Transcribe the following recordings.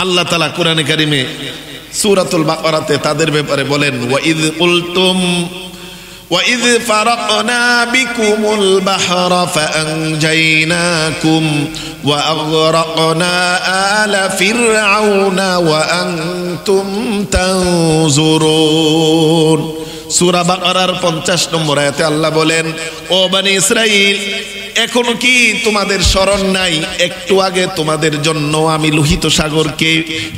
আল্লাহ তাআলা কোরআনে কারিমে সূরাতুল বাকারাতে তাদের ব্যাপারে বলেন, وَإِذْ فَرَقْنَا بِكُمُ الْبَحْرَ فَأَنْجَيْنَاكُمْ وَأَغْرَقْنَا آلَ فِرْعَوْنَ وَأَنْتُمْ تَنْظُرُونَ। সূরা বাকারার 50 নম্বর আয়াতে আল্লাহ বলেন, ও বনি ইসরাইল, এখনো কি তোমাদের স্মরণ নাই একটু আগে তোমাদের জন্য আমি লোহিত সাগরকে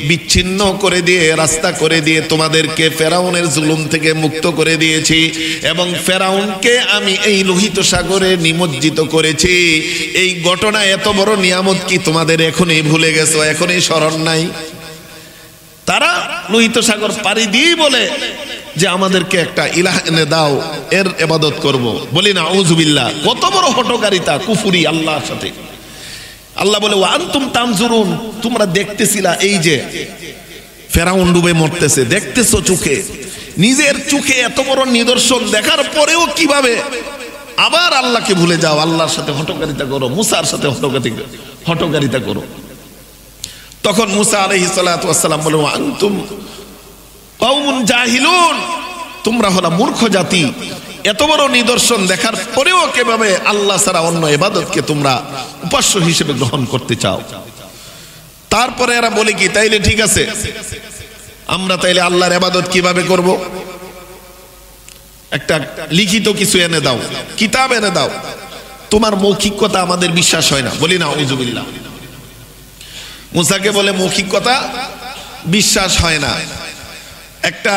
বিচ্ছিন্ন করে দিয়ে, রাস্তা করে দিয়ে তোমাদেরকে ফেরাউনের জুলুম থেকে মুক্ত করে দিয়েছি এবং ফেরাউনকে আমি এই লোহিত সাগরে নিমজ্জিত করেছি। এই ঘটনা, এত বড় নিয়ামত কি তোমাদের এখনই ভুলে গেছো? এখনই স্মরণ নাই? তারা লোহিত সাগর পাড়ি দিয়ে বলে যে আমাদেরকে একটা ইলাহ এনে দাও, এর ইবাদত করব। বলি না আউযুবিল্লাহ, কত বড় হঠকারিতা, কুফরি আল্লাহর সাথে। আল্লাহ বলে ওয়া আনতুম তানজুরুন, তোমরা দেখতেছিলা এই যে ফেরাউন ডুবে মরতেছে, দেখতেছো চোখে, নিজের চোখে এত বড় নিদর্শন দেখার পরেও কিভাবে আবার আল্লাহকে ভুলে যাও, আল্লাহর সাথে হঠকারিতা করো, মুসার সাথে হঠকারিতা করো। তখন মুসা আলাইহিস সালাতু ওয়াস সালাম বলে ওয়া আনতুম কওমুন জাহিলুন, তোমরা হলো মূর্খ জাতি, এত বড় নিদর্শন দেখার পরেও কিভাবে আল্লাহ ছাড়া অন্য ইবাদতকে তোমরা উপাস্য হিসেবে গ্রহণ করতে চাও। তারপরে এরা বলে কি, তাইলে ঠিক আছে, আমরা তাইলে আল্লাহর ইবাদত কিভাবে করব? একটা লিখিত কিছু এনে দাও, কিতাব এনে দাও, তোমার মৌখিক কথা আমাদের বিশ্বাস হয় না। বলি না আউযুবিল্লাহ। মুসাকে বলে মৌখিক কথা বিশ্বাস হয় না, একটা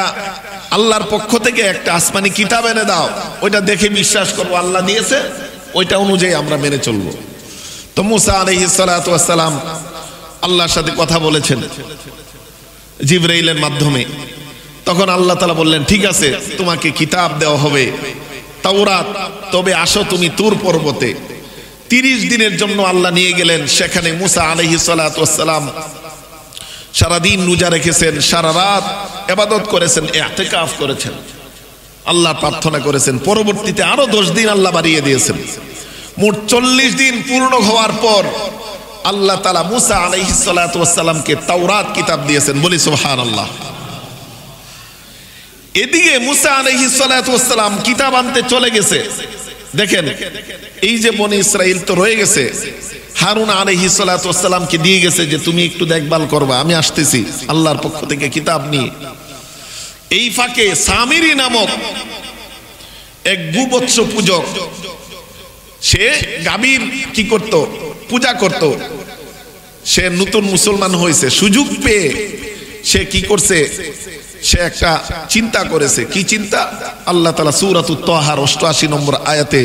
আল্লাহর পক্ষ থেকে একটা আসমানি কিতাব এনে দাও, ওইটা দেখে বিশ্বাস করবো আল্লাহ দিয়েছে, ওইটা অনুযায়ী আমরা মেনে চলবো। তো মুসা আলাইহিস সালাতু ওয়াস সালাম আল্লাহর সাথে কথা বলেছেন জিবরাইলের মাধ্যমে। তখন আল্লাহ তাআলা বললেন, ঠিক আছে, তোমাকে কিতাব দেওয়া হবে, তাওরাত, তবে আসো তুমি তুর পর্বতে। 30 দিনের জন্য আল্লাহ নিয়ে গেলেন। সেখানে মুসা আলাইহিস সালাতু ওয়াস সালাম সারাদিন রোজা রেখেছেন, সারা রাত ইবাদত করেছেন, ইতিকাফ করেছেন, আল্লাহ প্রার্থনা করেছেন। পরবর্তীতে আরো 10 দিন আল্লাহ বাড়িয়ে দিয়েছেন। মোট 40 দিন পূর্ণ হওয়ার পর আল্লাহ তাআলা মুসা আলাইহিস সালাতু ওয়াস সালামকে তাওরাত কিতাব দিয়েছেন। বলি সুবহানাল্লাহ। এদিকে মুসা আলাইহিস সালাতু ওয়াস সালাম কিতাব আনতে চলে গেছে। দেখেন, এই যে বনি ইসরাইল তো রয়ে গেছে, হারুন আলাইহিস সালাতু ওয়াস সালামকে দিয়ে গেছে যে তুমি একটু দেখভাল করবা, আমি আসতেছি আল্লাহর পক্ষ থেকে কিতাব নিয়ে। এই ফাঁকে সামিরি নামক এক গোবৎস পূজক, সে গাভীর কি করত, পূজা করত। সে নতুন মুসলমান হয়েছে, সুযোগ পেয়ে সে কি করছে, সে একটা চিন্তা করেছে। কি চিন্তা? আল্লাহ তাআলা সূরাতুত তাহার 88 নম্বর আয়াতে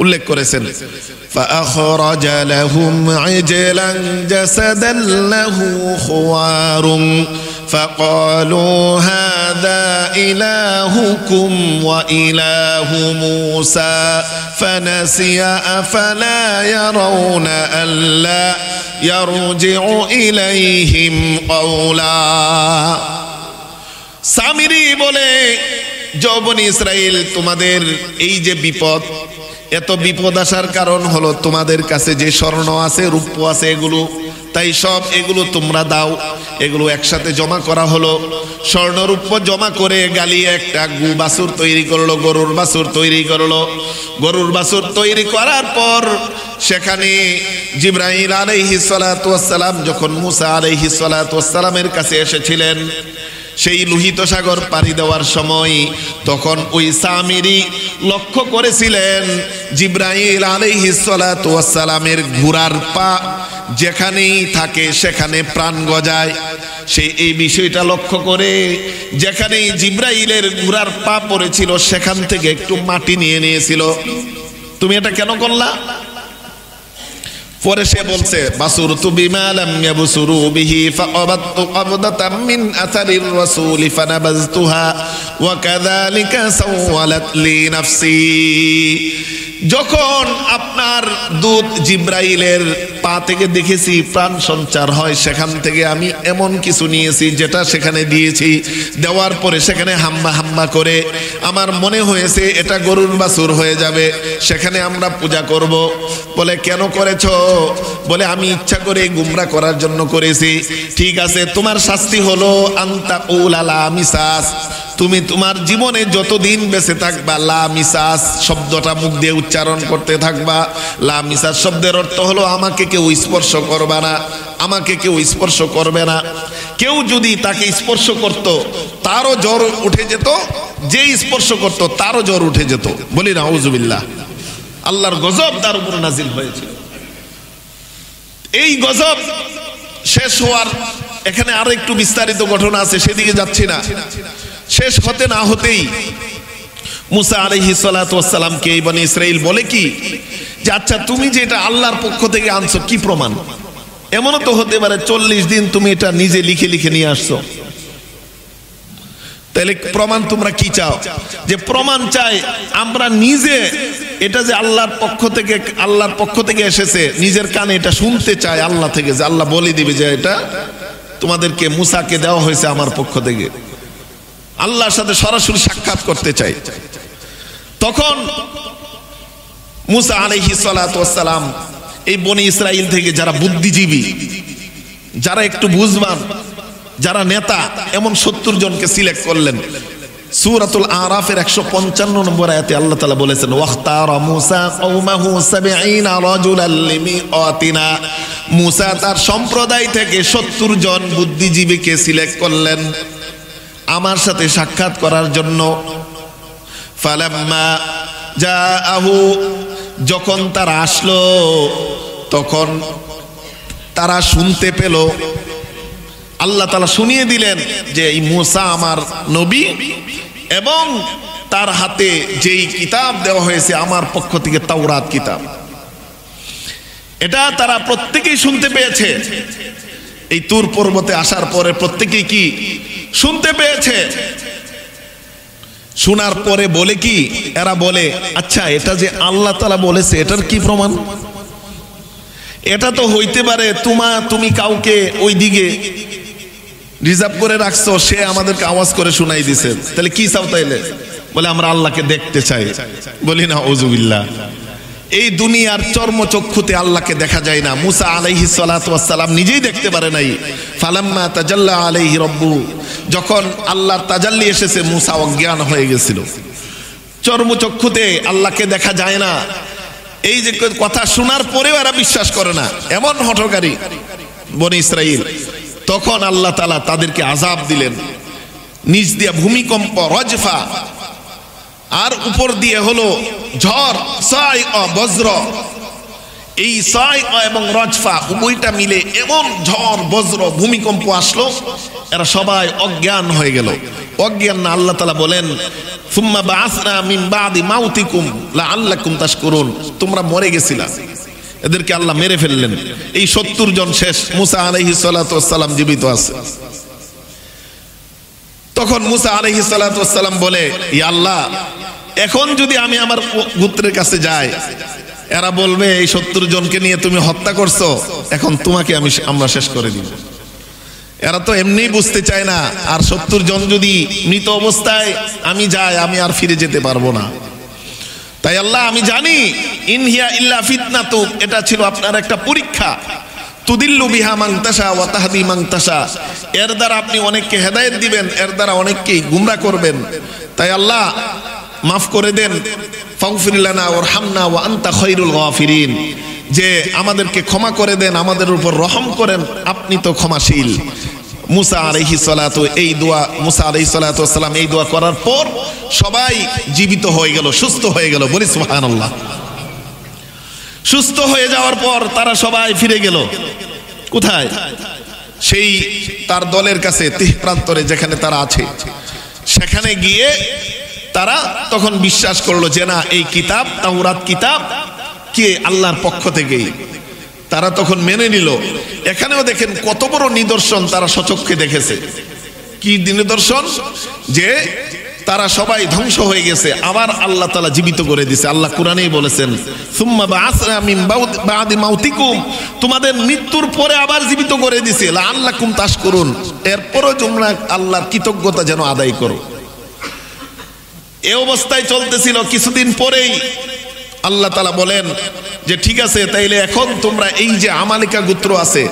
উল্লেখ করেছেন, فأخرج لهم عجلا جسدا له خوار فقالوا هذا إلهكم وإله موسى فنسي أفلا يرون ألا يرجع إليهم قولا। সামিরি বলে, বনি ইসরাইল, তোমাদের এই যে বিপদ, এত বিপদ আসার কারণ হলো তোমাদের কাছে যে স্বর্ণ আছে, রূপ্য আছে, এগুলো, তাই সব এগুলো তোমরা দাও। এগুলো একসাথে জমা করা হলো। স্বর্ণ রূপ্য জমা করে গালিয়ে একটা বাছুর তৈরি করলো, গরুর বাছুর তৈরি করলো। গরুর বাছুর তৈরি করার পর সেখানে জিবরাইল আলাইহিস সালাতু ওয়াস সালাম যখন মুসা আলাইহিস সালাতু ওয়াস সালামের কাছে এসেছিলেন, সেই লোহিত সাগর পাড়ি দেওয়ার সময়, তখন ওই সামিরি লক্ষ্য করেছিলেন জিবরাইল আলাইহিস সালাতু ওয়াস সালামের ঘোড়ার পা যেখানেই থাকে সেখানে প্রাণ গজায়। সে এই বিষয়টা লক্ষ্য করে যেখানেই জিবরাইলের ঘোড়ার পা পড়েছিল সেখান থেকে একটু মাটি নিয়ে নিয়েছিল। তুমি এটা কেন করলা? পরে সে বলছে, বাসুরতু বিমা লাম ইয়াবসুরু বিহি ফাকাবাতু কবদাতাম মিন আসারির রাসূলি ফানাবাযতুহা ওয়া কাযালিকা সাওয়ালাত লি নাফসি। যখন আপনার দূত জিবরাইলের পা পা থেকে দেখেছি প্রাণ সঞ্চার হয়, সেখান থেকে আমি এমন কিছু নিয়েছি যেটা সেখানে দিয়েছি, দেওয়ার পরে সেখানে হাম্বা হাম্বা করে আমার মনে হয়েছে এটা গরুর বাছুর হয়ে যাবে, সেখানে আমরা পূজা করব। বলে কেন করেছ? বলে আমি ইচ্ছা করে গুমরা করার জন্য করেছি। ঠিক আছে, তোমার শাস্তি হলো আনতা উলালা মিসাস, তুমি তোমার জীবনে যতদিন বেঁচে থাকবা লা মিসাস শব্দটা মুখ দিয়ে উচ্চারণ করতে থাকবা। লা মিসাস শব্দের অর্থ হলো আমাকে কেউ স্পর্শ করবে না, আমাকে কেউ স্পর্শ করবে না। কেউ যদি তাকে স্পর্শ করত তারও জ্বর উঠে যেত, যে স্পর্শ করত তারও জ্বর উঠে যেত। বলি না আউযুবিল্লাহ। আল্লাহর গজব তার উপর নাজিল হয়েছিল। এই গজব শেষ হওয়ার এখানে আরো একটু বিস্তারিত ঘটনা আছে, সেদিকে যাচ্ছি না। শেষ হতে না হতেই মুসা আলাইহিস সালাতু ওয়াস সালামকে এই বনি ইসরাইল বলে কি যে আচ্ছা তুমি যে এটা আল্লাহর পক্ষ থেকে আনছো কি প্রমাণ? এমনও তো হতে পারে 40 দিন তুমি এটা নিজে লিখে লিখে নিয়ে আসছো, তাহলে প্রমাণ তোমরা কি চাও? যে প্রমাণ চাই আমরা নিজে এটা যে আল্লাহর পক্ষ থেকে এসেছে, নিজের কানে এটা শুনতে চাই আল্লাহ থেকে, যে আল্লাহ বলে দিবে যে এটা তোমাদেরকে মুসাকে দেওয়া হয়েছে আমার পক্ষ থেকে। আল্লাহর সাথে সরাসরি সাক্ষাৎ করতে চাই। তখন মুসা আলাইহিস সালাতু ওয়াস সালাম এই বনি ইসরাইল থেকে যারা বুদ্ধিজীবী, যারা একটু বুঝবান, যারা নেতা, এমন 70 জনকে সিলেক্ট করলেন। সূরাতুল আরাফের 155 নম্বর আয়াতে আল্লাহ তাআলা বলেছেন ওয়াখতারা মুসা কওমাহু 70 রাজুলাল লিমিআতিনা। মুসা তার সম্প্রদায় থেকে 70 জন বুদ্ধিজীবীকে সিলেক্ট করলেন আমার সাথে সাক্ষাৎ করার জন্য। ফালাম্মা জাআহু, যখন তারা আসলো তখন তারা শুনতে পেল, আল্লাহ তাআলা শুনিয়ে দিলেন যে এই মুসা আমার নবী এবং তার হাতে যেই কিতাব দেওয়া হয়েছে আমার পক্ষ থেকে তাওরাত কিতাব, এটা তারা প্রত্যেকেই শুনতে পেয়েছে। এই তুর পর্বতে আসার পরে প্রত্যেকেই কি শুনতে পেয়েছে। শোনার পরে বলে কি, এরা বলে আচ্ছা এটা যে আল্লাহ তাআলা বলেছে এটার কি প্রমাণ? এটা তো হইতে পারে তুমি কাউকে ওই দিকে রিজার্ভ করে রাখছো, সে আমাদেরকে আওয়াজ করে শোনাই দিছে, তাহলে কি চাও? তাইলে বলে আমরা আল্লাহকে দেখতে চাই। বলি না আউযুবিল্লাহ। এই দুনিয়ার চর্মচক্ষুতে আল্লাহকে দেখা যায় না। মুসা আলাইহিস সালাতু ওয়াস সালাম নিজেই দেখতে পারে নাই। ফালাম্মা তাজাল্লা আলাইহি রাব্বু, যখন আল্লাহর তাজাল্লি এসেছে মুসা অজ্ঞান হয়ে গেছিল। চর্মচক্ষুতে আল্লাহকে দেখা যায় না, এই যে কথা শোনার পরেও এরা বিশ্বাস করে না, এমন হঠকারী বনি ইসরাইল। তখন আল্লাহ তাআলা তাদেরকে আযাব দিলেন, নিচ দিয়ে ভূমিকম্প, রজফা, আর উপর দিয়ে হলো ঝড়, বজ্র। এই এবং রজফা উভয়টা মিলে এমন ঝড়, বজ্র, ভূমিকম্প আসলো, এরা সবাই অজ্ঞান হয়ে গেল। অজ্ঞান না, আল্লাহ তাআলা বলেন সুম্মা বাআসনা মিন বাদি মাউতিকুম লাআল্লাকুম তাশকুরুন, তোমরা মরে গেছিলা, এদেরকে আল্লাহ মেরে ফেললেন। এই 70 জন শেষ, মুসা আলাইহিস সালাতু ওয়াস সালাম জীবিত আছে। তখন মুসা আলাইহিস সালাতু ওয়াস সালাম বলে ইয়া আল্লাহ, এখন যদি আমি আমার গোত্রের কাছে যাই, এরা বলবে এই 70 জনকে নিয়ে তুমি হত্যা করছো, এখন তোমাকে আমরা শেষ করে দিব। এরা তো এমনি বুঝতে চায় না, আর 70 জন যদি মৃত অবস্থায় আমি যাই, আমি আর ফিরে যেতে পারবো না। তাই আল্লাহ আমি জানি ইনহিয়া ইল্লা ফিতনাতু, এটা ছিল আপনার একটা পরীক্ষা। তুদিল্লু বিহা মান তাশা ওয়া তাহদি মান তাশা, এর দ্বারা আপনি অনেককে হেদায়েত দিবেন, এর দ্বারা অনেককে গুমরা করবেন। তাই আল্লাহ মাফ করে দেন, ফাগফির লানা ওয়ারহামনা ওয়া আনতা খায়রুল গাফিরিন, যে আমাদেরকে ক্ষমা করে দেন, আমাদের উপর রহম করেন, আপনি তো ক্ষমাশীল। মুসা আলাইহিস সালাতু মুসা আলাইহিস সালাতু ওয়াস সালাম এই দোয়া করার পর সবাই জীবিত হয়ে গেল, সুস্থ হয়ে গেল। বলি সুবহানাল্লাহ। সুস্থ হয়ে যাওয়ার পর তারা সবাই ফিরে গেল কোথায়? সেই তার দলের কাছে, তিহ প্রান্তরে যেখানে তারা আছে, সেখানে গিয়ে তারা তখন বিশ্বাস করলো যে না, এই কিতাব তাওরাত কিতাব কে আল্লাহর পক্ষ থেকেই। তারা তখন মেনে নিল। এখানেও দেখেন কত বড় নিদর্শন তারা সচক্ষে দেখেছে। কি নিদর্শন? যে তারা সবাই ধ্বংস হয়ে গেছে, আবার আল্লাহ তাআলা জীবিত করে দিয়েছে। আল্লাহ কোরআনেই বলেছেন সুম্মা বাআসনা মিন বাদি মাউতিকুম, তোমাদের মৃত্যুর পরে আবার জীবিত করে দিয়েছে লাআল্লাকুম তাশকুরুন, এরপরও তোমরা আল্লাহর কৃতজ্ঞতা যেন আদায় করো। এই অবস্থায় চলতেছিল। কিছুদিন পরেই আল্লাহ তাআলা বলেন যে ঠিক আছে, তাইলে এখন তোমরা এই যে আমালিকা গোত্র আছে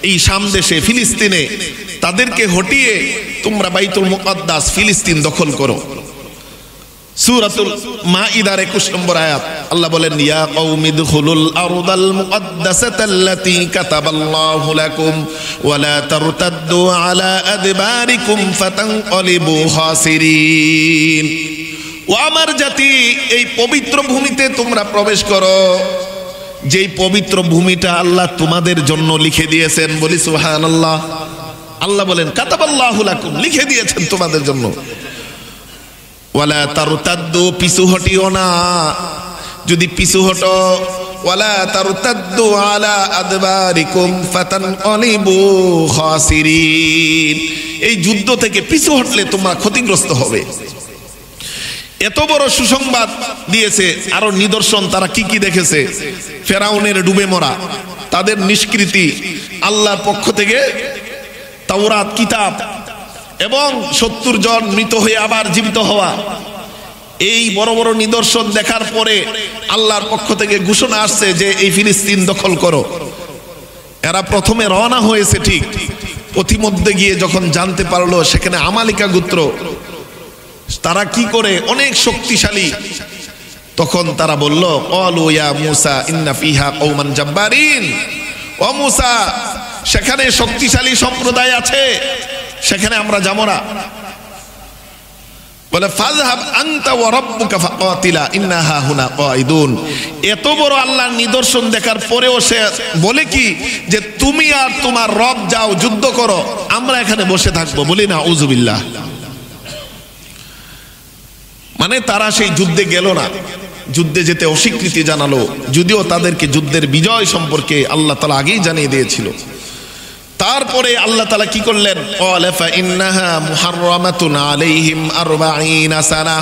এই শাম দেশে ফিলিস্তিনে, তাদেরকে হটিয়ে তোমরা বাইতুল মুকাদ্দাস ফিলিস্তিন দখল করো। সূরাতুল মাইদার 21 নম্বর আয়াত আল্লাহ বলেন ইয়া কওমি দুখুলুল আরদাল মুকাদ্দাসাতাল্লাতী কাতাবাল্লাহু লাকুম ওয়া লা তারতাদ্দু আলা আদবারিকুম ফাতানকালিবু খাসিরিন। ও আমার জাতি, এই পবিত্র ভূমিতে তোমরা প্রবেশ করো, যেই পবিত্র ভূমিটা আল্লাহ তোমাদের জন্য লিখে দিয়েছেন। বলি সুবহানাল্লাহ। আল্লাহ বলেন কাতাবাল্লাহু লাকুম, লিখে দিয়েছেন তোমাদের জন্য। ওয়ালা তারতাদ্দু, পিছু হটিও না, যদি পিছু হটো ওয়ালা তারতাদ্দু আলা আদবারিকুম ফাতানকালিবু খাসিরিন, এই যুদ্ধ থেকে পিছু হটলে তোমরা ক্ষতিগ্রস্ত হবে। এত বড় সুসংবাদ দিয়েছে। আরো নিদর্শন তারা কি কি দেখেছে? ফেরাউনের ডুবে মরা, তাদের নিষ্কৃতি, আল্লাহর পক্ষ থেকে তাওরাত কিতাব এবং 70 জন মৃত হয়ে আবার জীবিত হওয়া, এই বড় বড় নিদর্শন দেখার পরে আল্লাহর পক্ষ থেকে ঘোষণা আসছে যে এই ফিলিস্তিন দখল করো। এরা প্রথমে রওনা হয়েছে ঠিক, পথিমধ্যে গিয়ে যখন জানতে পারলো সেখানে আমালিকা গোত্র, তারা কি করে অনেক শক্তিশালী, তখন তারা বলল ক্বালু ইয়া মূসা ইন্না ফিহা কওমান জাব্বারিন, ও মূসা সেখানে শক্তিশালী সম্প্রদায় আছে, সেখানে আমরা যাব না। বলে ফাযহাব আনতা ওয়া রাব্বুকা ফাকাতিলা ইন্না হাহুনা কাঈদুন। এত বড় আল্লাহর নিদর্শন দেখার পরেও সে বলে কি যে তুমি আর তোমার রব যাও যুদ্ধ করো, আমরা এখানে বসে থাকবো। বলি না আউযুবিল্লাহ। মানে তারা সেই যুদ্ধে গেল না, যুদ্ধে যেতে অস্বীকৃতি জানালো, যদিও তাদেরকে যুদ্ধের বিজয় সম্পর্কে আল্লাহ তাআলা আগেই জানিয়ে দিয়েছিল। তারপরে আল্লাহ তাআলা কি করলেন? ক্বালা ফাইন্নাহা মুহাররামাতুন আলাইহিম 40 সানা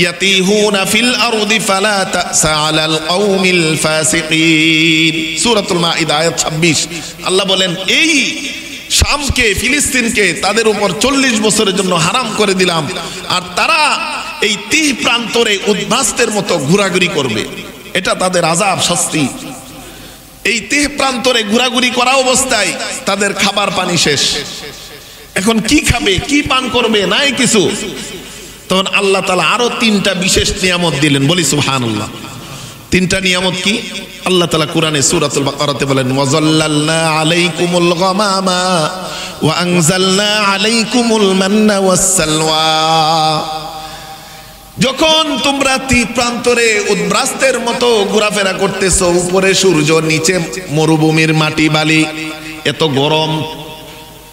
ইয়াতিহুনা ফিল আরদি ফালা তাসা আলাল কওমিল ফাসিকিন। সূরাতুল মাইদা আয়াত 26। আল্লাহ বলেন এই শামকে, ফিলিস্তিনকে তাদের উপর 40 বছরের জন্য হারাম করে দিলাম, আর তারা এই 30 প্রান্তরে উদ্বাস্তের মতো ঘোরাঘুরি করবে। এটা তাদের আযাব, শাস্তি। এই 30 প্রান্তরে ঘোরাঘুরি করা অবস্থায় তাদের খাবার পানি শেষ। এখন কি খাবে, কি পান করবে, নাই কিছু। তখন আল্লাহ তাআলা আরো 3টা বিশেষ নিয়ামত দিলেন। বলি সুবহানাল্লাহ। 3টা নিয়ামত কি? আল্লাহ তাআলা কোরআনে সূরাতুল বাকারাতে বলেন ওয়াজাল্লালনা আলাইকুমুল গামামা ওয়া আনজালনা আলাইকুমুল মান্না ওয়াসসালওয়া। যখন তোমরা 30 প্রান্তরে উদ্বাস্তের মতো ঘোরাফেরা করতেছো, উপরে সূর্য, নিচে মরুভূমির মাটি বালি, এত গরম,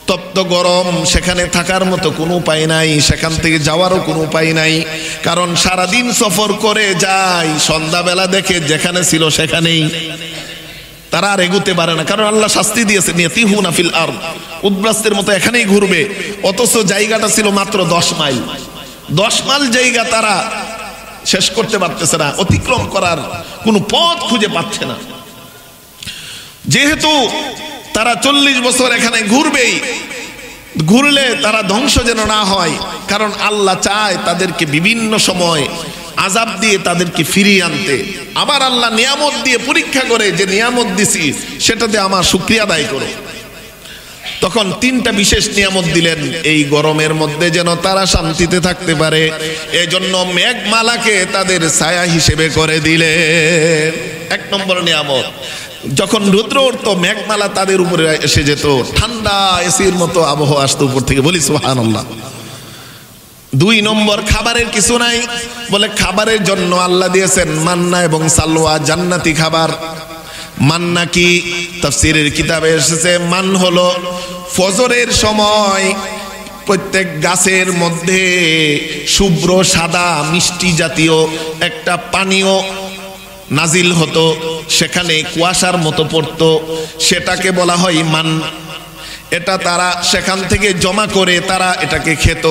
তপ্ত গরম, সেখানে থাকার মতো কোনো উপায় নাই, সেখান থেকে যাওয়ারও কোনো উপায় নাই। কারণ সারাদিন সফর করে যায়, সন্ধ্যাবেলা দেখে যেখানে ছিল সেখানেই, তারা আর এগুতে পারে না। কারণ আল্লাহ শাস্তি দিয়েছেন ইয়াতিহুনা ফিল আরদ, উদ্বাস্তের মতো এখানেই ঘুরবে। অথচ জায়গাটা ছিল মাত্র 10 মাইল। 10 মাইল জায়গা তারা শেষ করতে পারতেছে না, অতিক্রম করার কোনো পথ খুঁজে পাচ্ছে না। যেহেতু তারা 40 বছর এখানে ঘুরবেই, ঘুরলে তারা ধ্বংস যেন না হয়, কারণ আল্লাহ চায় তাদেরকে বিভিন্ন সময় আযাব দিয়ে তাদেরকে ফিরিয়ে আনতে। আবার আল্লাহ নিয়ামত দিয়ে পরীক্ষা করে যে নিয়ামত দিছি সেটাতে আমার শুকরিয়া আদায় করো। তখন 3টা বিশেষ নিয়ামত দিলেন, এই গরমের মধ্যে যেন তারা শান্তিতে থাকতে পারে। এজন্য মেঘমালাকে তাদের ছায়া হিসেবে করে দিলেন। 1 নম্বর নিয়ামত, যখন রৌদ্র উঠতো মেঘমালা তাদের উপরে এসে যেত, ঠান্ডা এসির মতো আবহাওয়া আসতো উপর থেকে। বলি সুবহানাল্লাহ। 2 নম্বর, খাবারের কিছু নাই। বলে খাবারের জন্য আল্লাহ দিয়েছেন মান্না এবং সালওয়া, জান্নাতি খাবার। মান্না কি? তাফসীরের কিতাবে এসেছে মান হলো ফজরের সময় প্রত্যেক গাছের মধ্যে শুভ্র সাদা মিষ্টি জাতীয় একটা পানীয় নাজিল হতো, সেখানে কুয়াশার মতো পড়তো, সেটাকে বলা হয় মান। এটা তারা সেখান থেকে জমা করে তারা এটাকে খেত।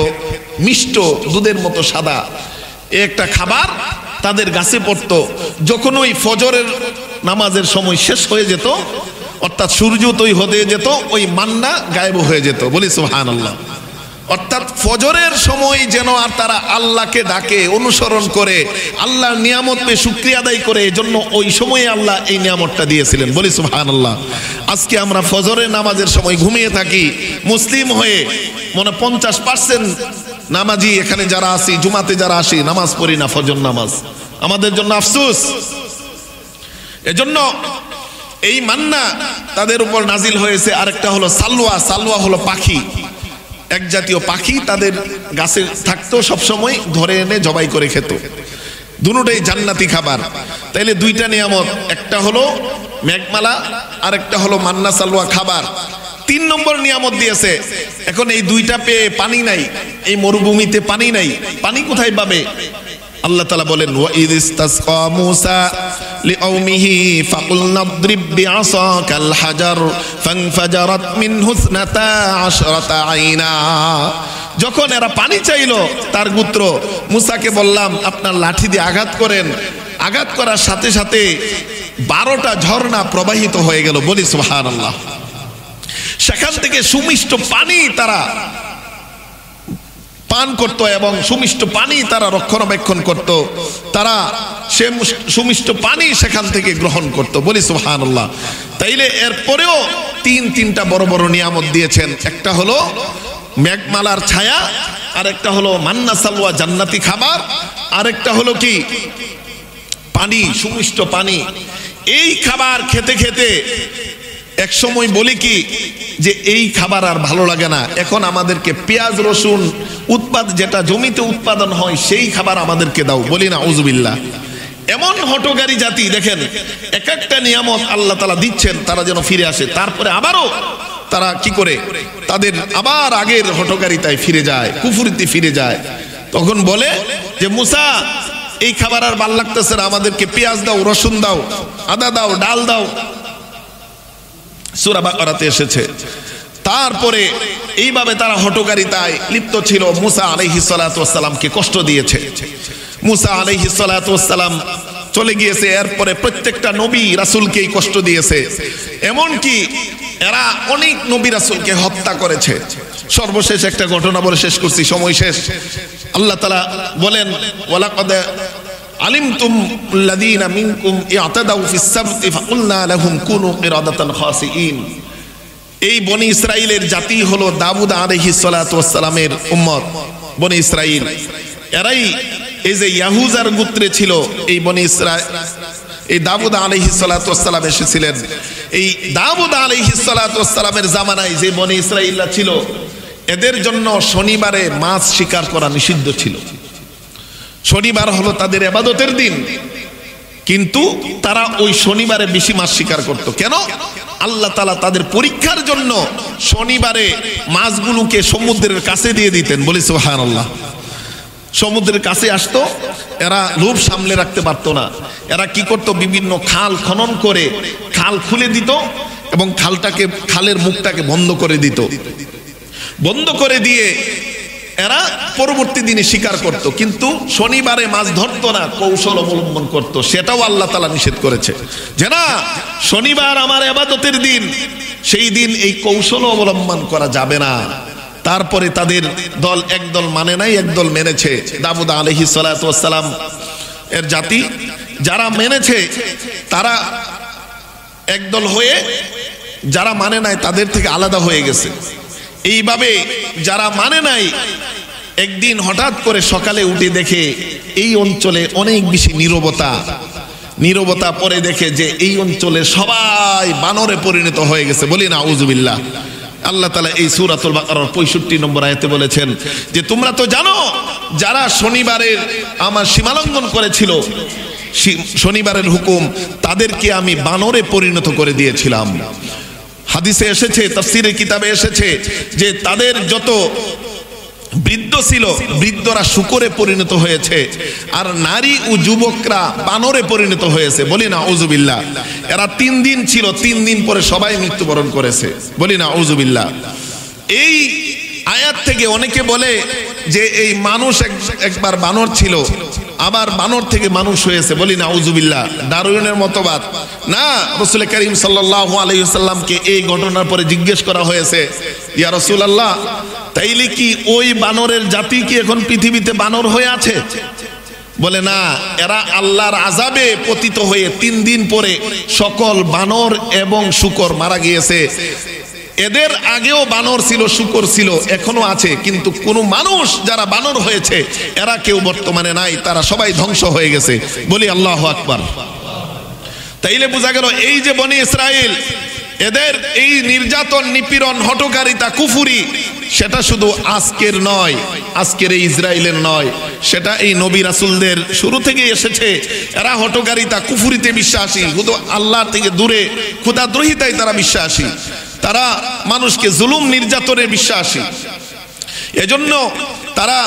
মিষ্ট দুধের মতো সাদা একটা খাবার তাদের গাছে পড়তো। যখন ওই ফজরের নামাজের সময় শেষ হয়ে যেত, অর্থাৎ সূর্য তৈ হতে যেত, ওই মান্না গায়েব হয়ে যেত। বলি সুবহানাল্লাহ। অর্থাৎ ফজরের সময় যেন আর তারা আল্লাহকে ডাকে, অনুসরণ করে, আল্লাহর নিয়ামত পেয়ে শুকরিয়া আদায় করে, এজন্য ওই সময়ে আল্লাহ এই নিয়ামতটা দিয়েছিলেন। বলি সুবহানাল্লাহ। আজকে আমরা ফজরের নামাজের সময় ঘুমিয়ে থাকি, মুসলিম হয়ে মনে 50% নামাজি এখানে যারা আসি, জুমাতে যারা আসি, নামাজ পড়ি না ফজর নামাজ। আমাদের জন্য আফসোস। এজন্য এই মান্না তাদের উপর নাজিল হয়েছে। আরেকটা হলো সালওয়া। সালওয়া হলো পাখি, এক জাতীয় পাখি, তাদের গাছে থাকতো, সবসময় ধরে এনে জবাই করে খেত। দুটোই জান্নাতি খাবার। তাইলে দুইটা নিয়ামত, একটা হলো মেঘমালা, আরেকটা হলো মান্না সালওয়া খাবার। 3 নম্বর নিয়ামত দিয়েছে। এখন এই দুইটা পেয়ে পানি নাই, এই মরুভূমিতে পানি নাই, পানি কোথায় পাবে? আল্লাহ তাআলা বলেন, ওয়া ইযিস্তাসকা মূসা লিকওমিহি ফাকুলনা ইদরিব বিআসাকাল হাজার ফানফাজারাত মিনহু 12 আইনা। যখন এরা পানি চাইলো তার গোত্র, মূসাকে বললাম আপনার লাঠি দিয়ে আঘাত করেন। আঘাত করার সাথে সাথে 12টা ঝর্ণা প্রবাহিত হয়ে গেল। বলি সুবহানাল্লাহ। সেখান থেকে সুমিষ্ট পানি তারা পান করত এবং সুমিষ্ট পানি তারা রক্ষণাবেক্ষণ করত। তারা সে সুমিষ্ট পানি সেখান থেকে গ্রহণ করত। বলি সুবহানাল্লাহ। তাইলে এরপরেও তিনটা বড় বড় নিয়ামত দিয়েছেন। একটা হলো মেঘমালার ছায়া, আরেকটা হলো মান্না সালওয়া জান্নাতি খাবার, আরেকটা হলো কি পানি, সুমিষ্ট পানি। এই খাবার খেতে খেতে এক সময় বলি কি যে এই খাবার আর ভালো লাগে না, এখন আমাদেরকে পেঁয়াজ রসুন যেটা জমিতে উৎপাদন হয় সেই খাবার আমাদেরকে দাও। বলি না আউযুবিল্লাহ। এমন হঠকারী জাতি, দেখেন এক একটা নিয়ামত আল্লাহ তাআলা দিচ্ছেন তারা যেন ফিরে আসে, তারপরে আবারও তারা কি করে তাদের আবার আগের হঠকারিতায় ফিরে যায়, কুফরিতে ফিরে যায়। তখন বলে যে মূসা এই খাবার আর ভাল লাগতেছে না, আমাদেরকে পেঁয়াজ দাও, রসুন দাও, আদা দাও, ডাল দাও। সূরা বাকারাতে এসেছে। তারপরে এইভাবে তারা হঠকারিতায় লিপ্ত ছিল, মূসা আলাইহিস সালাতু ওয়াস সালামকে কষ্ট দিয়েছে। মূসা আলাইহিস সালাতু ওয়াস সালাম চলে গিয়েছে, এরপরে প্রত্যেকটা নবী রাসূলকেই কষ্ট দিয়েছে। এমনকি এরা অনেক নবী রাসূলকে হত্যা করেছে। সর্বশেষ একটা ঘটনা বলে শেষ করছি, সময় শেষ। আল্লাহ তাআলা বলেন, ওয়ালাকাদ আলিমতুম আল্লাযীনা মিনকুম ইয়াতাদাউ ফিস সাবতি ফাকুলনা লাহুম কুনু কিরাদাতান খাসিঈন। এই বনি ইসরাইলের জাতি হলো দাউদ আলাইহিস সালাতু ওয়াস সালামের উম্মত, বনি ইসরাইল। এরাই এই যে ইয়াহুযার গোত্রে ছিল এই বনি ইসরাইল। এই দাউদ আলাইহিস সালাতু ওয়াস সালাম এসেছিলেন। এই দাউদ আলাইহিস সালাতু ওয়াস সালামের জামানায় যে বনি ইসরাইলরা ছিল, এদের জন্য শনিবারে মাছ শিকার করা নিষিদ্ধ ছিল। শনিবার হলো তাদের ইবাদতের দিন, কিন্তু তারা ওই শনিবারে বেশি মাছ শিকার করত। কেন? আল্লাহ তাআলা তাদের পরীক্ষার জন্য শনিবারে মাছগুলোকে সমুদ্রের কাছে দিয়ে দিতেন। বলি সুবহানাল্লাহ। সমুদ্রের কাছে আসতো, এরা লোভ সামলে রাখতে পারতো না। এরা কি করত? বিভিন্ন খাল খনন করে খাল খুলে দিত এবং খালের মুখটাকে বন্ধ করে দিত। বন্ধ করে দিয়ে এরা পরবর্তী দিনে শিকার করত, কিন্তু শনিবারে মাছ ধরতো না, কৌশল অবলম্বন করত। সেটাও আল্লাহ তাআলা নিষেধ করেছে যে না, শনিবার আমার ইবাদতের দিন, সেই দিন এই কৌশল অবলম্বন করা যাবে না। তারপরে তাদের একদল মানে নাই, একদল মেনেছে। দাউদ আলাইহিস সালাতু ওয়াস সালাম এর জাতি যারা মেনেছে তারা একদল হয়ে, যারা মানে নাই তাদের থেকে আলাদা হয়ে গেছে। এইভাবে যারা মানে নাই একদিন হঠাৎ করে সকালে উঠে দেখে এই অঞ্চলে অনেক বেশি নীরবতা পরে দেখে যে এই অঞ্চলে সবাই বানরে পরিণত হয়ে গেছে। বলি না আউযুবিল্লাহ। আল্লাহ তাআলা এই সূরাতুল বাকারার 65 নম্বর আয়াতে বলেছেন যে তোমরা তো জানো যারা শনিবারের আমার সীমালঙ্ঘন করেছিল, শনিবারের হুকুম, তাদেরকে আমি বানরে পরিণত করে দিয়েছিলাম। হাদিসে এসেছে, তাফসীরের কিতাবে এসেছে যে তাদের যত বৃদ্ধ ছিল, বৃদ্ধরা শূকরে পরিণত হয়েছে, আর নারী ও যুবকরা বানরে পরিণত হয়েছে। বলি না আউযুবিল্লাহ। এরা 3 দিন ছিল, 3 দিন পরে সবাই মৃত্যুবরণ করেছে। বলি না আউযুবিল্লাহ। এই আয়াত থেকে অনেকে বলে যে এই মানুষ একবার বানর ছিল, আবার বানর থেকে মানুষ হয়েছে। বলি না আউযুবিল্লাহ। ডারউইনের মতবাদ না। রাসূল করিম সাল্লাল্লাহু আলাইহি ওয়াসাল্লামকে এই ঘটনার পরে জিজ্ঞেস করা হয়েছে, ইয়া রাসূলুল্লাহ, তাইলে কি ওই বানরের জাতি কি এখন পৃথিবীতে বানর হয়ে আছে? বলে না, এরা আল্লাহর আযাবে পতিত হয়ে 3 দিন পরে সকল বানর এবং শূকর মারা গিয়েছে। এদের আগেও বানর ছিল, শূকর ছিল, এখনো আছে, কিন্তু কোন মানুষ যারা বানর হয়েছে এরা কেউ বর্তমানে নাই, তারা সবাই ধ্বংস হয়ে গেছে। বলি আল্লাহু আকবার। তাইলে বোঝা গেল এই যে বনি ইসরাইল, এদের এই নির্যাতন, নিপীড়ন, হঠকারিতা, কুফুরি, সেটা শুধু আজকের নয়, আজকের এই ইসরায়েলের নয়, সেটা এই নবী রাসূলদের শুরু থেকেই এসেছে। এরা হঠকারিতা, কুফুরিতে বিশ্বাসী, শুধু আল্লাহ থেকে দূরে খোদাদ্রোহিতায় তারা বিশ্বাসী, তারা মানুষকে জুলুম নির্যাতনে বিশ্বাসী। এজন্য তারা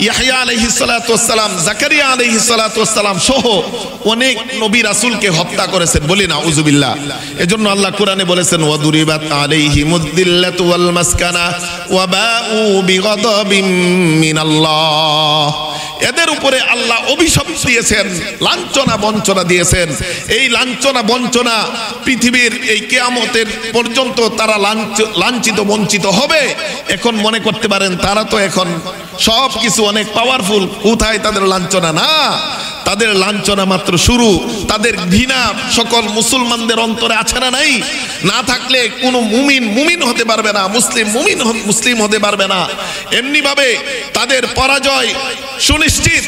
ইয়াহইয়া আলাইহিস সালাতু ওয়াস সালাম, জাকারিয়া আলাইহিস সালাতু ওয়াস সালাম সহ অনেক নবী রাসূলকে হত্যা করেছেন। বলি না আউযুবিল্লাহ। এজন্য আল্লাহ কোরআনে বলেছেন, ওয়াদুরিবাত আলাইহিমুদ দিল্লাতু ওয়াল মাসকানা ওয়া বাউ বিগাদাবিম মিনাল্লাহ। এদের উপরে আল্লাহ অভিশাপ দিয়েছেন, লাঞ্ছনা বঞ্চনা দিয়েছেন। এই লাঞ্ছনা বঞ্চনা পৃথিবীর এই কিয়ামতের পর্যন্ত তারা লাঞ্ছিত বঞ্চিত হবে। এখন মনে করতে পারেন তারা তো এখন সব কিছু অনেক পাওয়ারফুল, কোথায় তাদের লাঞ্ছনা? না, তাদের লাঞ্ছনা মাত্র শুরু। তাদের ঘৃণা সকল মুসলমানদের অন্তরে আছে না নাই? না থাকলে কোনো মুমিন হতে পারবে না, মুসলিম হতে পারবে না। এমনি ভাবে তাদের পরাজয় সুনিশ্চিত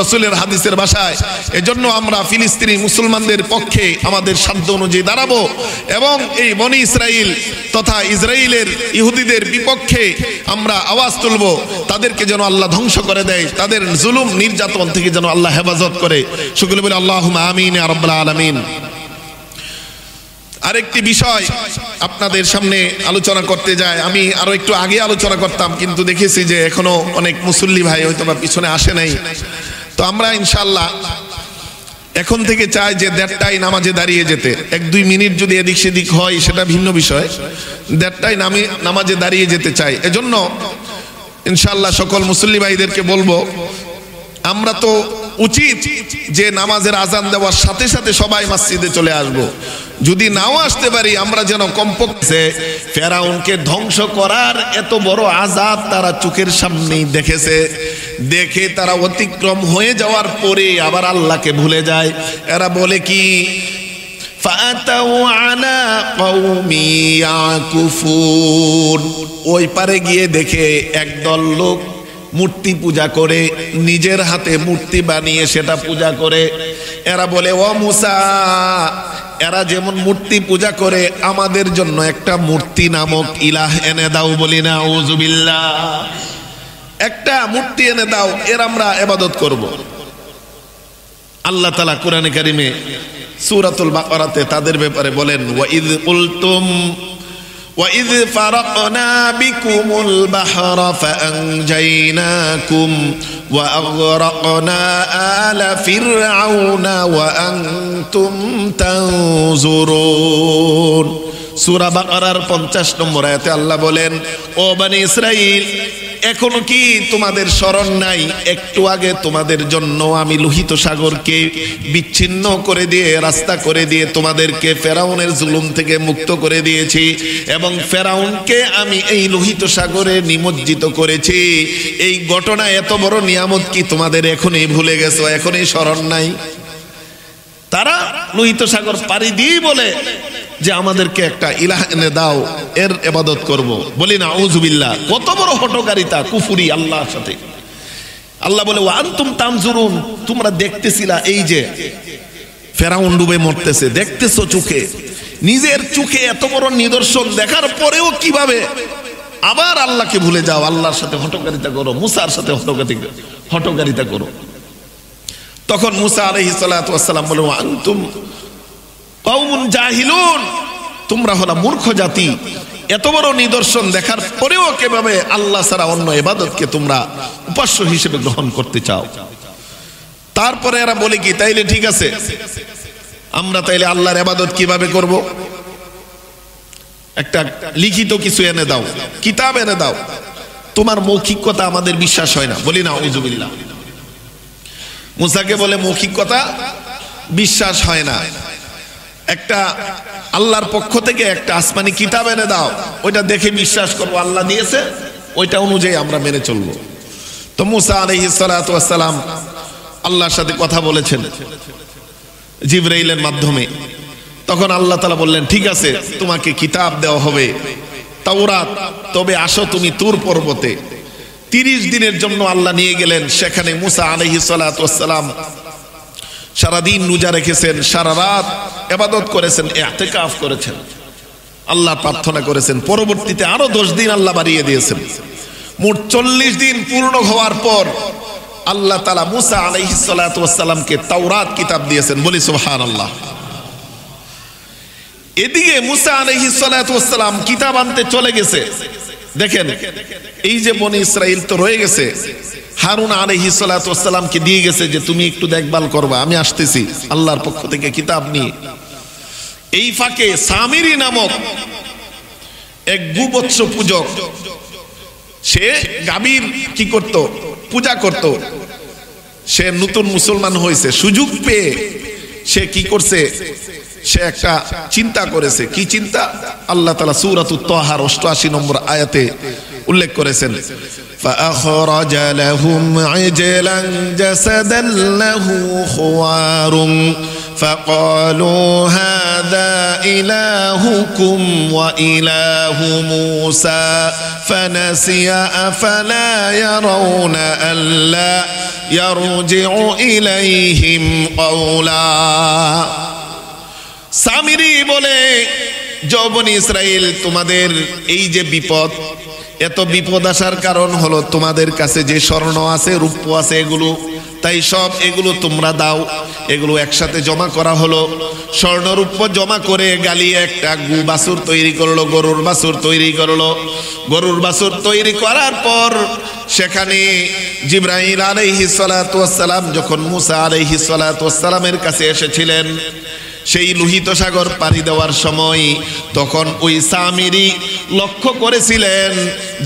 রাসূলের হাদিসের ভাষায়। এজন্য আমরা ফিলিস্তিনি মুসলমানদের পক্ষে আমাদের সাধ্য অনুযায়ী দাঁড়াবো এবং এই বনি ইসরাইল তথা ইসরায়েলের ইহুদিদের বিপক্ষে আমরা আওয়াজ তুলব। তাদেরকে যেন আল্লাহ ধ্বংস করে দেয়, তাদের জুলুম নির্যাতন থেকে যেন আল্লাহ হেফাজত করে। সকলে বলে আল্লাহুম্মা আমিন ইয়া রাব্বাল আলামিন। আরেকটি বিষয় আপনাদের সামনে আলোচনা করতে যায়, আমি আরো একটু আগে আলোচনা করতাম, কিন্তু দেখেছি যে এখনো অনেক মুসল্লি ভাই হয়তো বা পিছনে আসে নাই। তো আমরা ইনশাআল্লাহ এখন থেকে চাই যে 1:30টায় নামাজে দাঁড়িয়ে যেতে। 1-2 মিনিট যদি এদিক সেদিক হয় সেটা ভিন্ন বিষয়, 1:30টায় নামাজে দাঁড়িয়ে যেতে চাই। এজন্য ইনশাআল্লাহ সকল মুসল্লি ভাইদেরকে বলবো, আমরা তো উচিত যে নামাজের আজান দেওয়ার সাথে সাথে সবাই মসজিদে চলে আসব। যদি নাও আসতে পারি, আমরা যেন কমপক্ষে ফেরাউনকে ধ্বংস করার এত বড় আযাব তারা চোখের সামনেই দেখেছে, দেখে তারা অতিক্রম হয়ে যাওয়ার পরে আবার আল্লাহকে ভুলে যায়। এরা বলে কি, ফাতাউ আলা কওমি ইয়াকুফুন, ওই পারে গিয়ে দেখে একদল লোক মূর্তি পূজা করে, নিজের হাতে মূর্তি বানিয়ে সেটা পূজা করে। এরা বলে, ও মুসা, এরা যেমন মূর্তি পূজা করে, আমাদের জন্য একটা মূর্তি নামক ইলাহ এনে দাও। বলি না আউযুবিল্লাহ। একটা মূর্তি এনে দাও, এর আমরা ইবাদত করব। আল্লাহ তাআলা কোরআনে কারিমে সূরাতুল বাকারাতে তাদের ব্যাপারে বলেন, وَإِذْ فَرَقْنَا بِكُمُ الْبَحْرَ فَأَنْجَيْنَاكُمْ وَأَغْرَقْنَا آلَ فِرْعَوْنَ وَأَنْتُمْ تَنْظُرُونَ। সূরা বাকারার 50 নম্বর আয়াতে আল্লাহ বলেন, ও বনি ইসরাইল, এখনো কি তোমাদের স্মরণ নাই? একটু আগে তোমাদের জন্য আমি লোহিত সাগরকে বিচ্ছিন্ন করে দিয়ে, রাস্তা করে দিয়ে তোমাদেরকে ফেরাউনের জুলুম থেকে মুক্ত করে দিয়েছি, এবং ফেরাউনকে আমি এই লোহিত সাগরে নিমজ্জিত করেছি। এই ঘটনা, এত বড় নিয়ামত কি তোমাদের এখনই ভুলে গেছো? এখনই স্মরণ নাই? তারা লোহিত সাগর পাড়ি দিয়ে বলে যে আমাদেরকে একটা ইলাহ এনে দাও, এর ইবাদত করব। বলি না আউযুবিল্লাহ। কত বড় হঠকারিতা, কুফরি আল্লাহর সাথে। আল্লাহ বলে, ওয়া আনতুম তানজুরুন, তোমরা দেখতেছিলা এই যে ফেরাউন ডুবে মরতেছে, দেখতেছো চোখে, নিজের চোখে এত বড় নিদর্শন দেখার পরেও কিভাবে আবার আল্লাহকে ভুলে যাও, আল্লাহর সাথে হঠকারিতা করো, মুসার সাথে হঠকারিতা করো। তখন মুসা আলাইহিস সালাতু ওয়াস সালাম বলে, ওয়া আনতুম কওমুন জাহিলুন, তোমরা হলো মূর্খ জাতি, এত বড় নিদর্শন দেখার পরেও কিভাবে আল্লাহ ছাড়া অন্য ইবাদতকে তোমরা উপাস্য হিসেবে গ্রহণ করতে চাও? তারপরে এরা বলে কি, তাইলে ঠিক আছে, আমরা তাইলে আল্লাহর ইবাদত কিভাবে করব? একটা লিখিত কিছু এনে দাও, কিতাব এনে দাও। তোমার মৌখিক কথা আমাদের বিশ্বাস হয় না। বলি না আউযুবিল্লাহ। মুসাকে বলে মৌখিক কথা বিশ্বাস হয় না, একটা আল্লাহর পক্ষ থেকে একটা আসমানি কিতাব এনে দাও, ওইটা দেখে বিশ্বাস করবো আল্লাহ দিয়েছে, ওইটা অনুযায়ী আমরা মেনে চলবো। তো মুসা আলাইহিস সালাতু ওয়াস সালাম আল্লাহর সাথে কথা বলেছেন জিবরাইলের মাধ্যমে। তখন আল্লাহ তাআলা বললেন, ঠিক আছে, তোমাকে কিতাব দেওয়া হবে, তাওরাত। তবে আসো তুমি তুর পর্বতে। 30 দিনের জন্য আল্লাহ নিয়ে গেলেন। সেখানে মুসা আলাইহিস সালাতু ওয়াস সালাম সারাদিন রোজা রেখেছেন, সারা রাত ইবাদত করেছেন, ইতিকাফ করেছেন, আল্লাহ প্রার্থনা করেছেন। পরবর্তীতে আরো 10 দিন আল্লাহ বাড়িয়ে দিয়েছেন। মোট 40 দিন পূর্ণ হওয়ার পর আল্লাহ তাআলা মুসা আলাইহিস সালাতু ওয়াস সালামকে তাওরাত কিতাব দিয়েছেন। বলি সুবহানাল্লাহ। এদিকে মুসা আলাইহিস সালাতু ওয়াস সালাম কিতাব আনতে চলে গেছে। দেখেন, এই যে বনি ইসরাইল তো রয়ে গেছে, হারুন আলাইহিস সালাতু ওয়াস সালামকে দিয়ে গেছে যে তুমি একটু দেখভাল করবা, আমি আসতেছি আল্লাহর পক্ষ থেকে কিতাব নিয়ে। এই ফাঁকে সামিরি নামক এক গোবৎস পূজক, সে গাভীর কি করত, পূজা করত। সে নতুন মুসলমান হয়েছে, সুযোগ পেয়ে সে কি করছে, সে একটা চিন্তা করেছে। কি চিন্তা? আল্লাহ তাআলা সূরাতুত তাহার 88 নম্বর আয়াতে উল্লেখ করেছেন, فأخرج لهم عجلا جسدا له خوار فقالوا هذا إلهكم وإله موسى فنسي أفلا يرون ألا يرجع إليهم قولا। সামিরি বলে, বনি ইসরাইল, তোমাদের এই যে বিপদ, এত বিপদ আসার কারণ হলো তোমাদের কাছে যে স্বর্ণ আছে, রূপ্য আছে, এগুলো, তাই সব এগুলো তোমরা দাও। এগুলো একসাথে জমা করা হলো। স্বর্ণ রূপ্য জমা করে গালিয়ে একটা বাছুর তৈরি করলো, গরুর বাছুর তৈরি করলো। গরুর বাছুর তৈরি করার পর সেখানে জিবরাইল আলাইহিস সালাতু ওয়াস সালাম যখন মুসা আলাইহিস সালাতু ওয়াস সালামের কাছে এসেছিলেন, সেই লোহিত সাগর পাড়ি দেওয়ার সময়, তখন ওই সামিরি লক্ষ্য করেছিলেন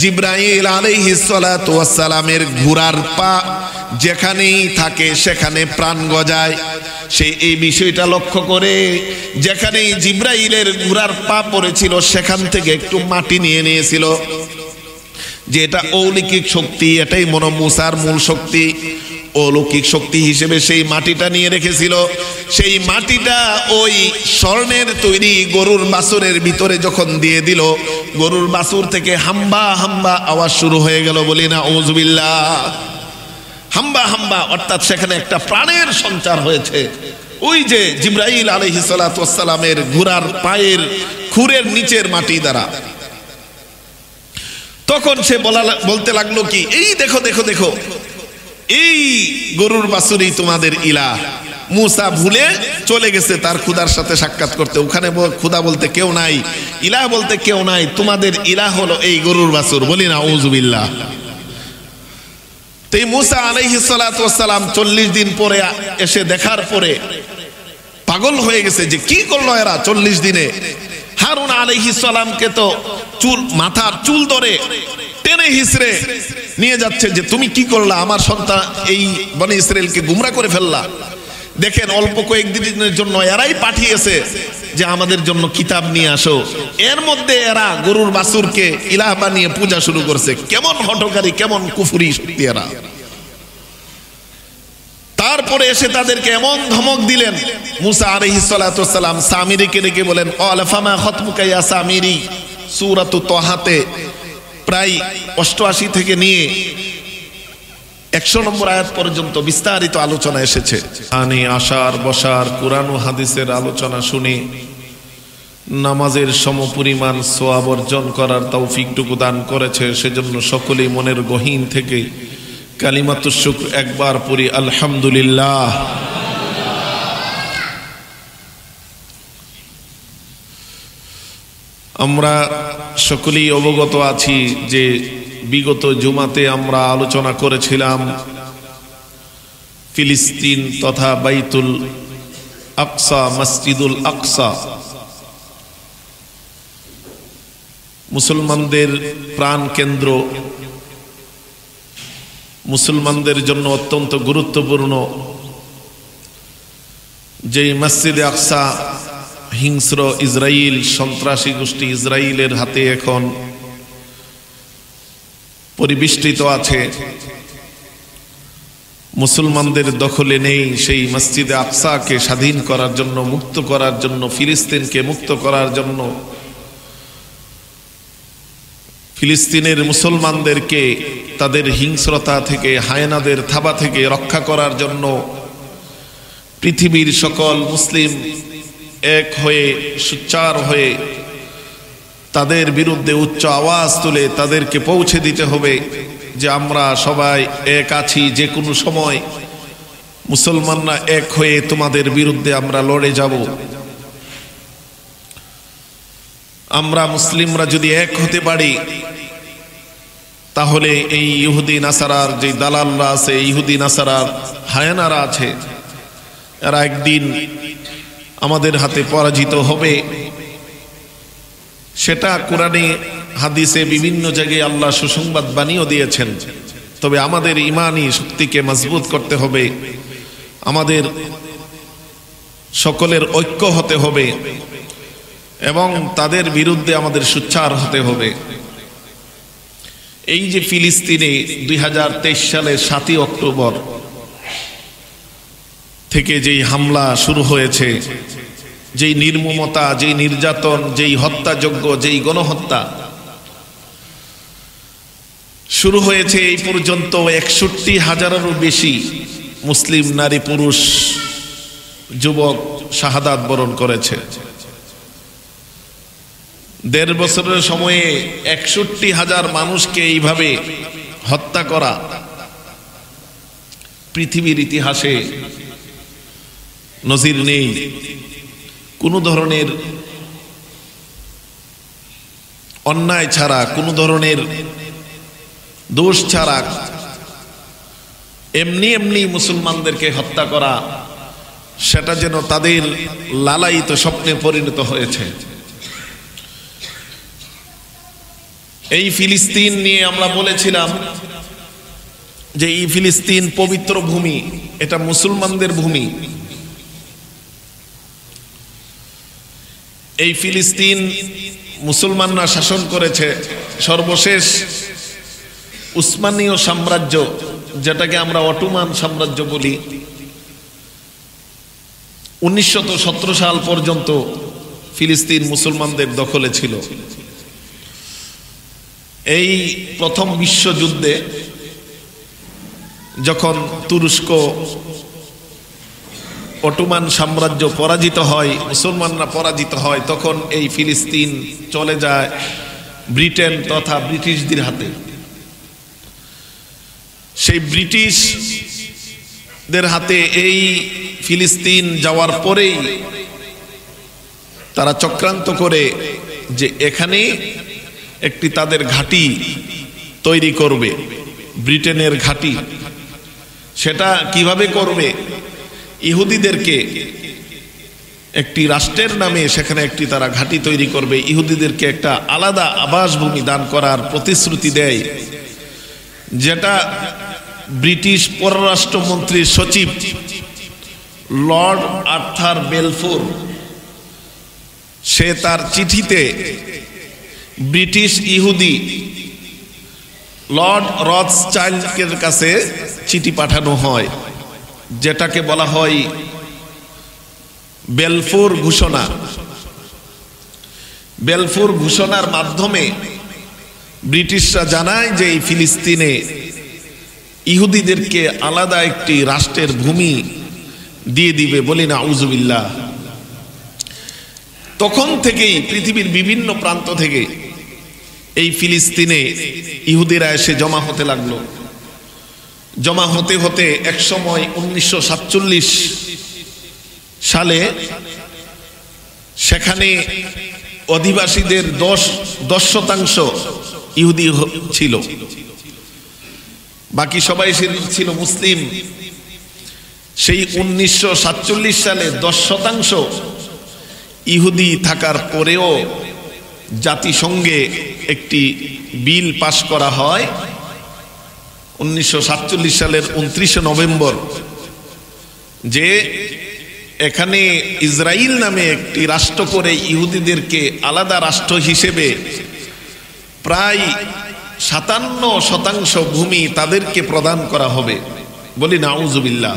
জিবরাইল আলাইহিস সালাতু ওয়াস সালামের ঘোড়ার পা যেখানেই থাকে সেখানে প্রাণ গজায়। সেই এই বিষয়টা লক্ষ্য করে যেখানেই জিবরাইলের ঘোড়ার পা পড়েছিল সেখান থেকে একটু মাটি নিয়ে নিয়েছিল, যে এটা অলৌকিক শক্তি, এটাই মনে মুসার মূল শক্তি। অলৌকিক শক্তি হিসেবে সেই মাটিটা নিয়ে রেখেছিল। সেই মাটিটা ওই স্বর্ণের তৈরি গরুর বাছুরের ভিতরে যখন দিয়ে দিল, গরুর বাছুর থেকে হাম্বা হাম্বা আওয়াজ শুরু হয়ে গেল। বলি না আউযুবিল্লাহ। হাম্বা হাম্বা অর্থাৎ সেখানে একটা প্রাণের সঞ্চার হয়েছে। ওই যে জিবরাইল আলাইহিস সালাতু ওয়াস সালামের ঘোড়ার পায়ের খুরের নিচের মাটি দ্বারা। তখন সে বলতে লাগলো কি, এই দেখো দেখো দেখো, এই গরুর বাছুরই তোমাদের ইলাহ। মুসা ভুলে চলে গেছে তার খুদার সাথে সাক্ষাৎ করতে। ওখানে খুদা বলতে কেউ নাই, ইলাহ বলতে কেউ নাই, তোমাদের ইলাহ হলো এই গরুর বাছুর। বলি না আউযুবিল্লাহ। তো এই মুসা আলাইহিস সালাতু ওয়াস সালাম 40 দিন পরে এসে দেখার পরে পাগল হয়ে গেছে যে কি করলো এরা 40 দিনে। হারুন আলাইহিস সালামকে তো মাথার চুল ধরে টেনে হিসড়ে নিয়ে যাচ্ছে যে তুমি কি করলা, আমার সন্তান এই বনি ইসরাইলকে গুমরা করে ফেললা। দেখেন, অল্প কয়েকদিনের জন্য এরাই পাঠিয়েছে যে আমাদের জন্য কিতাব নিয়ে আসো। এর মধ্যে এরা গরুর বাছুরকে ইলাহ বানিয়ে পূজা শুরু করছে। কেমন হঠকারী, কেমন কুফরি শক্তি এরা। তারপরে এসে তাদেরকে এমন ধমক দিলেন মুসা আলাইহিস সালাতু ওয়াস সালাম সামিরিকে ডেকে বলেন, আলাফামা খতমুকা ইয়া সামিরি। সূরাতুত তাহাতে প্রায় 88 থেকে নিয়ে 100 নম্বর আয়াত পর্যন্ত বিস্তারিত আলোচনা এসেছে। আনি আশার বসার কুরআন ও হাদিসের আলোচনা শুনে নামাজের সমপরিমাণ সওয়াব অর্জন করার তৌফিকটুকু দান করেছে। সেজন্য সকলেই মনের গহীন থেকে কালিমাতুশ শুকর একবার পড়ি আলহামদুলিল্লাহ। আমরা সকলেই অবগত আছি যে বিগত জুমাতে আমরা আলোচনা করেছিলাম ফিলিস্তিন তথা বাইতুল আকসা, মসজিদুল আকসা মুসলমানদের প্রাণ কেন্দ্র, মুসলমানদের জন্য অত্যন্ত গুরুত্বপূর্ণ যেই মসজিদে আকসা হিংস্র ইসরায়েল, সন্ত্রাসী গোষ্ঠী ইসরায়েলের হাতে এখন পরিবেষ্টিত আছে, মুসলমানদের দখলে নেই। সেই মসজিদে আকসাকে স্বাধীন করার জন্য, মুক্ত করার জন্য, ফিলিস্তিনকে মুক্ত করার জন্য, ফিলিস্তিনের মুসলমানদেরকে তাদের হিংস্রতা থেকে, হায়নাদের থাবা থেকে রক্ষা করার জন্য পৃথিবীর সকল মুসলিম এক হয়ে, সোচ্চার হয়ে তাদের বিরুদ্ধে উচ্চ আওয়াজ তুলে তাদেরকে পৌঁছে দিতে হবে যে আমরা সবাই এক আছি, যে কোনো সময় মুসলমানরা এক হয়ে তোমাদের বিরুদ্ধে আমরা লড়ে যাব। আমরা মুসলিমরা যদি এক হতে পারি তাহলে এই ইহুদি নাসারার যে দালালরা আছে, ইহুদি নাসারার হায়ানারা আছে, এরা একদিন আমাদের হাতে পরাজিত হবে। সেটা কোরআনে হাদিসে বিভিন্ন জায়গায় আল্লাহ সুসংবাদ বাণীও দিয়েছেন। তবে আমাদের ঈমানি শক্তিকে মজবুত করতে হবে, আমাদের সকলের ঐক্য হতে হবে এবং তাদের বিরুদ্ধে আমাদের সোচ্চার হতে হবে। এই যে ফিলিস্তিনে 2023 সালের 7ই অক্টোবর থেকে যেই হামলা শুরু হয়েছে, যেই নির্মমতা, যেই নির্যাতন, যেই হত্যাযজ্ঞ, যেই গণহত্যা শুরু হয়েছে, এই পর্যন্ত 61,000-এরও বেশি মুসলিম নারী, পুরুষ, যুবক শাহাদাত বরণ করেছে। 1.5 বছরের সময়ে 61,000 মানুষকে এইভাবে হত্যা করা পৃথিবীর ইতিহাসে নজির নেই। কোনো ধরনের অন্যায় ছাড়া, কোনো ধরনের দোষ ছাড়া এমনি এমনি মুসলমানদেরকে হত্যা করা, সেটা যেন তাদের লালায়িত স্বপ্নে পরিণত হয়েছে। এই ফিলিস্তিন নিয়ে আমরা বলেছিলাম যে এই ফিলিস্তিন পবিত্র ভূমি, এটা মুসলমানদের ভূমি। এই ফিলিস্তিন মুসলমানরা শাসন করেছে। সর্বশেষ উসমানীয় সাম্রাজ্য, যেটাকে আমরা অটোমান সাম্রাজ্য বলি, 1917 সাল পর্যন্ত ফিলিস্তিন মুসলমানদের দখলে ছিল। এই প্রথম বিশ্বযুদ্ধে যখন তুরস্ক, অটোমান সাম্রাজ্য পরাজিত হয়, মুসলমানরা পরাজিত হয়, তখন এই ফিলিস্তিন চলে যায় ব্রিটেন তথা ব্রিটিশদের হাতে। সেই ব্রিটিশদের হাতে এই ফিলিস্তিন যাওয়ার পরেই তারা চক্রান্ত করে যে এখানে একটি তাদের ঘাঁটি তৈরি করবে, ব্রিটেনের ঘাঁটি। সেটা কিভাবে করবে? ইহুদিদেরকে একটি রাষ্ট্রের নামে সেখানে একটি তারা ঘাঁটি তৈরি করবে, ইহুদিদেরকে একটা আলাদা আবাসভূমি দান করার প্রতিশ্রুতি দেয়, যেটা ব্রিটিশ পররাষ্ট্রমন্ত্রীর সচিব লর্ড আর্থার বেলফোর, সে তার চিঠিতে ব্রিটিশ ইহুদি লর্ড রথচাইল্ডের কাছে চিঠি পাঠানো হয়, যেটাকে বলা হয় বেলফোর ঘোষণা। বেলফোর ঘোষণার মাধ্যমে ব্রিটিশরা জানায় যে এই ফিলিস্তিনে ইহুদিদেরকে আলাদা একটি রাষ্ট্রের ভূমি দিয়ে দিবে। বলি না আউযুবিল্লাহ। তখন থেকেই পৃথিবীর বিভিন্ন প্রান্ত থেকে এই ফিলিস্তিনে ইহুদিরা এসে জমা হতে লাগলো। জমা হতে হতে একসময় 1947 সালে সেখানে অধিবাসীদের 10% ইহুদি ছিল, বাকি সবাই ছিল মুসলিম। সেই 1947 সালে 10% ইহুদি থাকার পরেও জাতিসংঘে একটি বিল পাশ করা হয় 1947 সালের 29 নভেম্বর, যে এখানে ইসরায়েল নামে একটি রাষ্ট্র করে ইহুদিদেরকে আলাদা রাষ্ট্র হিসেবে প্রায় 57% ভূমি তাদেরকে প্রদান করা হবে। বলি নাউজুবিল্লাহ।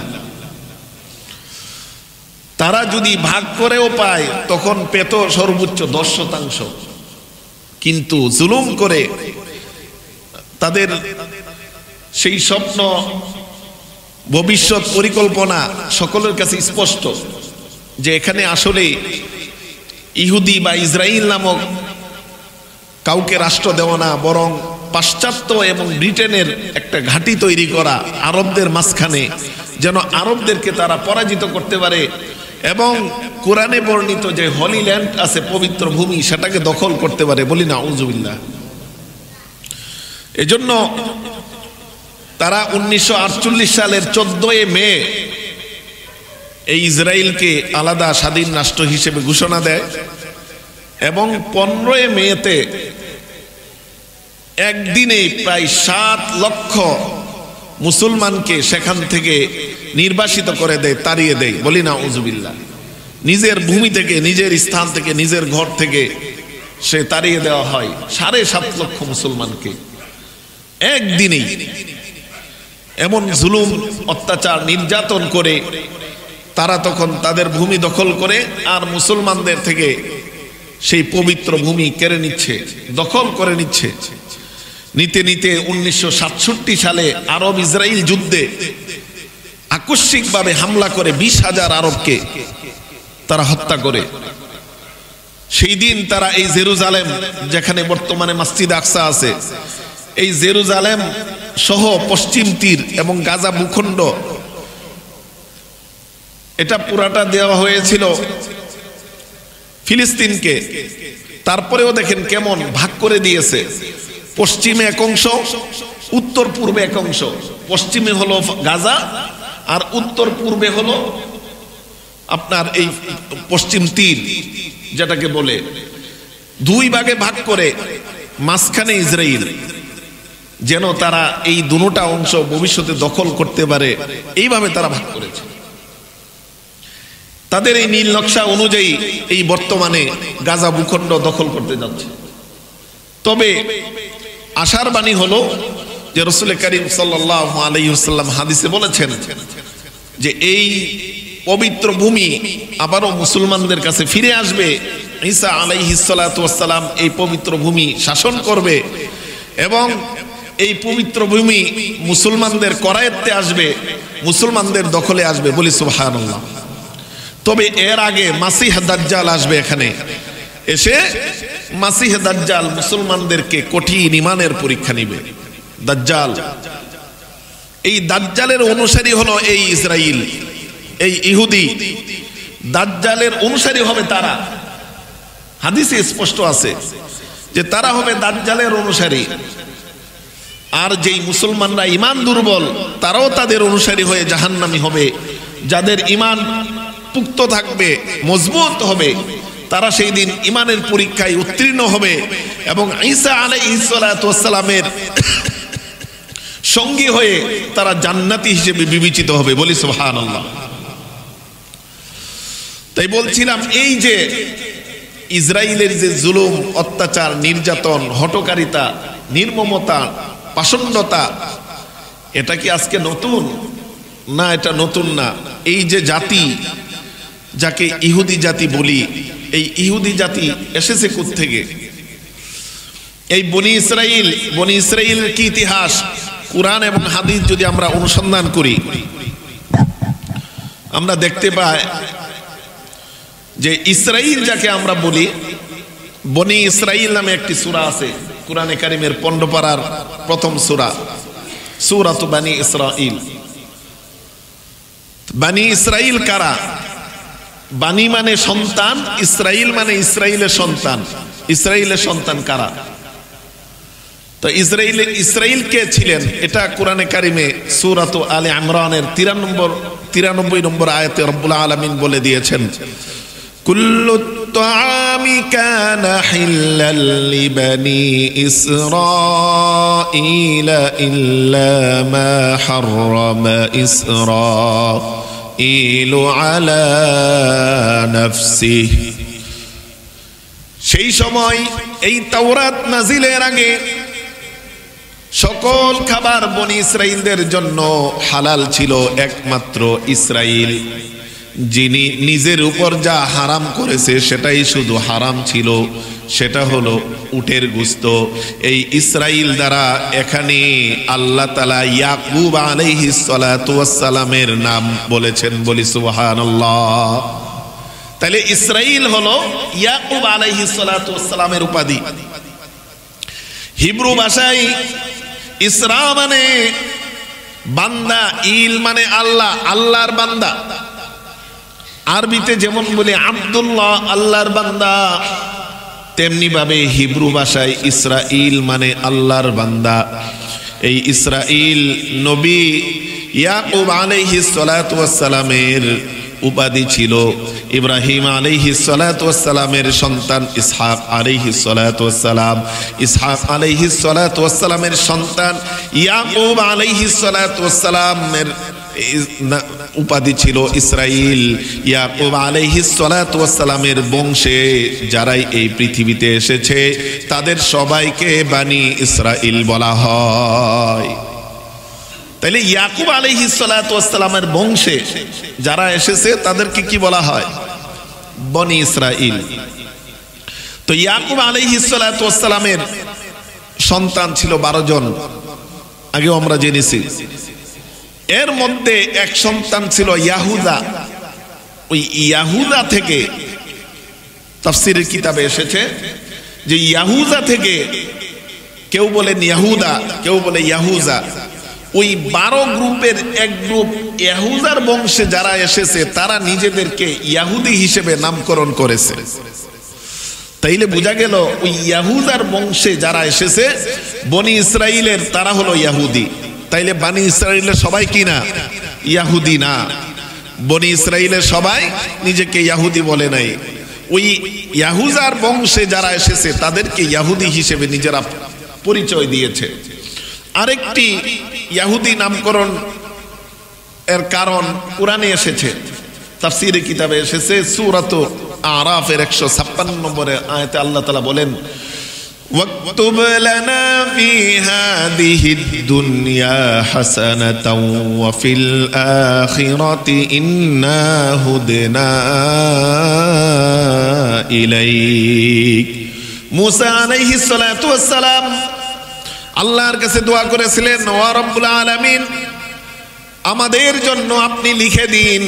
তারা যদি ভাগ করেও পায় তখন পেত সর্বোচ্চ 10%, কিন্তু জুলুম করে তাদের সেই স্বপ্ন, ভবিষ্যৎ পরিকল্পনা সকলের কাছে স্পষ্ট যে এখানে আসলে ইহুদি বা ইসরায়েল নামক কাউকে রাষ্ট্র দেওয়া না, বরং পাশ্চাত্য এবং ব্রিটেনের একটা ঘাঁটি তৈরি করা আরবদের মাঝখানে, যেন আরবদেরকে তারা পরাজিত করতে পারে এবং কোরআনে বর্ণিত যে হলি ল্যান্ড আছে, পবিত্র ভূমি, সেটাকে দখল করতে পারে। বলি না আউযুবিল্লাহ। এজন্য তারা 1948 সালের 14 মে এই ইসরায়েলকে আলাদা স্বাধীন রাষ্ট্র হিসেবে ঘোষণা দেয় এবং 15 মেতে একদিনে প্রায় 7 লক্ষ মুসলমানকে সেখান থেকে নির্বাসিত করে দেয়, তাড়িয়ে দেয়। বলি না আউযুবিল্লাহ। নিজের ভূমি থেকে, নিজের স্থান থেকে, নিজের ঘর থেকে সে তাড়িয়ে দেওয়া হয় 7.5 লক্ষ মুসলমানকে একদিনেই। এমন জুলুম, অত্যাচার, নির্যাতন করে তারা তখন তাদের ভূমি দখল করে আর মুসলমানদের থেকে সেই পবিত্র ভূমি কেড়ে নিচ্ছে, দখল করে নিচ্ছে। নিতে নিতে 1967 সালে আরব ইসরায়েল যুদ্ধে আকস্মিকভাবে হামলা করে 20,000 আরবকে তারা হত্যা করে। সেই দিন তারা এই জেরুজালেম, যেখানে বর্তমানে মসজিদ আকসা আছে, এই জেরুজালেম সহ পশ্চিম তীর এবং গাজা ভূখণ্ড, এটা পুরাটা দেওয়া হয়েছিল ফিলিস্তিনকে। তারপরেও দেখেন কেমন ভাগ করে দিয়েছে। পশ্চিমে এক অংশ, উত্তর পূর্বে এক অংশ। পশ্চিমে হলো গাজা আর উত্তর পূর্বে হলো আপনার এই পশ্চিম তীর, যেটাকে বলে। 2 ভাগে ভাগ করে মাঝখানে ইসরায়েল, যেন তারা এই দুটা অংশ ভবিষ্যতে দখল করতে পারে, এইভাবে তারা ভাগ করেছে। তাদের এই নীল নকশা অনুযায়ী এই বর্তমানে গাজা ভূখণ্ড দখল করতে যাচ্ছে। তবে আশার বাণী হলো যে রাসূল করিম সাল্লাল্লাহু আলাইহি ওয়াসাল্লাম হাদিসে বলেছেন যে এই পবিত্র ভূমি আবারও মুসলমানদের কাছে ফিরে আসবে। ঈসা আলাইহিস সালাতু ওয়াস সালাম এই পবিত্র ভূমি শাসন করবে এবং এই পবিত্র ভূমি মুসলমানদের করায়ত্তে আসবে, মুসলমানদের দখলে আসবে। বলি সুবহানাল্লাহ। তবে এর আগে মাসিহ দাজ্জাল আসবে এখানে, এসে মাসিহ দাজ্জাল মুসলমানদেরকে কঠিন ঈমানের পরীক্ষা নিবে। দাজ্জাল, এই দাজ্জালের অনুসারী হলো এই ইসরায়েল, এই ইহুদি। দাজ্জালের অনুসারী হবে তারা, হাদিসে স্পষ্ট আছে যে তারা হবে দাজ্জালের অনুসারী। আর যেই মুসলমানরা ঈমান দুর্বল, তারাও তাদের অনুসারী হয়ে জাহান্নামী হবে। যাদের ঈমান পুক্ত থাকবে, মজবুত হবে, তারা সেই দিন ঈমানের পরীক্ষায় উত্তীর্ণ হবে এবং ঈসা আলাইহিস সালাতু ওয়াস সালামের সঙ্গী হয়ে তারা জান্নাতি হিসেবে বিবেচিত হবে। বলি সুবহানাল্লাহ। তাই বলছিলাম, এই যে ইসরায়েলের যে জুলুম, অত্যাচার, নির্যাতন, হঠকারিতা, নির্মমতা, পাষণ্ডতা, এটা কি আজকে নতুন? না, এটা নতুন না। এই যে জাতি, যাকে ইহুদি জাতি বলি, এই ইহুদি জাতি এসেছে কোত্থেকে? এই বনি ইসরায়েলের কি ইতিহাস, কুরআন এবং হাদিস যদি আমরা অনুসন্ধান করি, আমরা দেখতে পাই যে ইসরায়েল যাকে আমরা বলি, বনি ইসরায়েল নামে একটি সূরা আছে কুরআনে কারীমের 15 পারার প্রথম সূরা, সূরাতু বনি ইসরাইল। বনি ইসরায়েল কারা? বানি মানে সন্তান, ইসরাইল মানে ইসরাইলের সন্তান। ইসরাইলের সন্তান কারা? তো ইসরাইল কে ছিলেন? এটা কোরআনে কারিমে সূরা আলে ইমরানের 93 নম্বর আয়াতে রব্বুল আলামিন বলে দিয়েছেন, কুল্লু তাআমি কানা হিল্লাল লিবানি ইসরাঈলা ইল্লা মা হাররামা ইসরাঈলু আলা নাফসিহি। সেই সময় এই তাওরাত নাজিলের আগে সকল খাবার বনি ইসরাইলদের জন্য হালাল ছিল, একমাত্র ইসরাইল যিনি নিজের উপর যা হারাম করেছে সেটাই শুধু হারাম ছিল, সেটা হলো উটের গোশত। এই ইসরাইল দ্বারা এখানে আল্লাহ তাআলা ইয়াকুব আলাইহিস সালাতু ওয়াস সালামের নাম বলেছেন, বলি সুবহানাল্লাহ। তাহলে ইসরাইল হলো ইয়াকুব আলাইহিস সালাতু ওয়াস সালামের উপাধি। হিব্রু ভাষায় ইসরা মানে বান্দা, ইল মানে আল্লাহ, আল্লাহর বান্দা। আরবিতে যেমন বলে আব্দুল্লাহ আল্লাহর বান্দা, তেমনি ভাবে হিব্রু ভাষায় ইসরাইল মানে আল্লাহর বান্দা। এই ইসরাইল নবী ইয়াকুব আলাইহিস সালাতু ওয়াস সালামের উপাধি ছিল। ইব্রাহিম আলাইহিস সালাতু ওয়াস সালামের সন্তান ইসহাক আলাইহিস সালাতু ওয়াস সালাম, ইসহাক আলাইহিস সালাতু ওয়াস সালামের সন্তান ইয়াকুব আলাইহিস সালাতু ওয়াস সালামের উপাধি ছিল ইসরাইল। ইয়াকুব আলাইহিস সালাতু ওয়াস সালামের বংশে যারাই এই পৃথিবীতে এসেছে তাদের সবাইকে বানি ইসরাইল বলা হয়। তাহলে ইয়াকুব আলাইহিস সালাতু ওয়াস সালামের বংশে যারা এসেছে তাদেরকে কি বলা হয়? বনি ইসরাইল। তো ইয়াকুব আলাইহিস সালাতু ওয়াস সালামের সন্তান ছিল 12 জন, আগেও আমরা জেনেছি। এর মধ্যে এক সন্তান ছিল ইয়াহুদা। ওই ইয়াহুদা থেকে তাফসীরের কিতাবে এসেছে যে ইয়াহুদা থেকে, কেউ বলেন ইয়াহুদা, কেউ বলে ইয়াহুজা, ওই 12 গ্রুপের এক গ্রুপ ইয়াহুদার বংশে যারা এসেছে তারা নিজেদেরকে ইয়াহুদি হিসেবে নামকরণ করেছে। তাইলে বোঝা গেল ওই ইয়াহুদার বংশে যারা এসেছে বনি ইসরাইলের, তারা হলো ইয়াহুদি। তাইলে বানি ইসরাইলের সবাই কি না? ইয়াহুদি না। বনি ইসরাইলের সবাই নিজেকে ইয়াহুদি বলে নাই। ওই ইয়াহুদার বংশে যারা এসেছে তাদেরকে ইয়াহুদি হিসেবে নিজেরা পরিচয় দিয়েছে। আরেকটি ইয়াহুদি নামকরণ এর কারণ কোরআনে এসেছে, তাফসীরের কিতাবে এসেছে। সূরাত আরাফের 156 নম্বরে আয়াতে আল্লাহ তাআলা বলেন, ওয়াকতুব লানা ফি হাদিহিদ দুনিয়া হাসানাতাও ওয়া ফিল আখিরাতি ইন্না হুদনা ইলাইক। মুসা আলাইহিস সালাতু ওয়াস সালাম আল্লাহর কাছে দোয়া করেছিলেন, ও রব্বুল আলামিন, আমাদের জন্য আপনি লিখে দিন,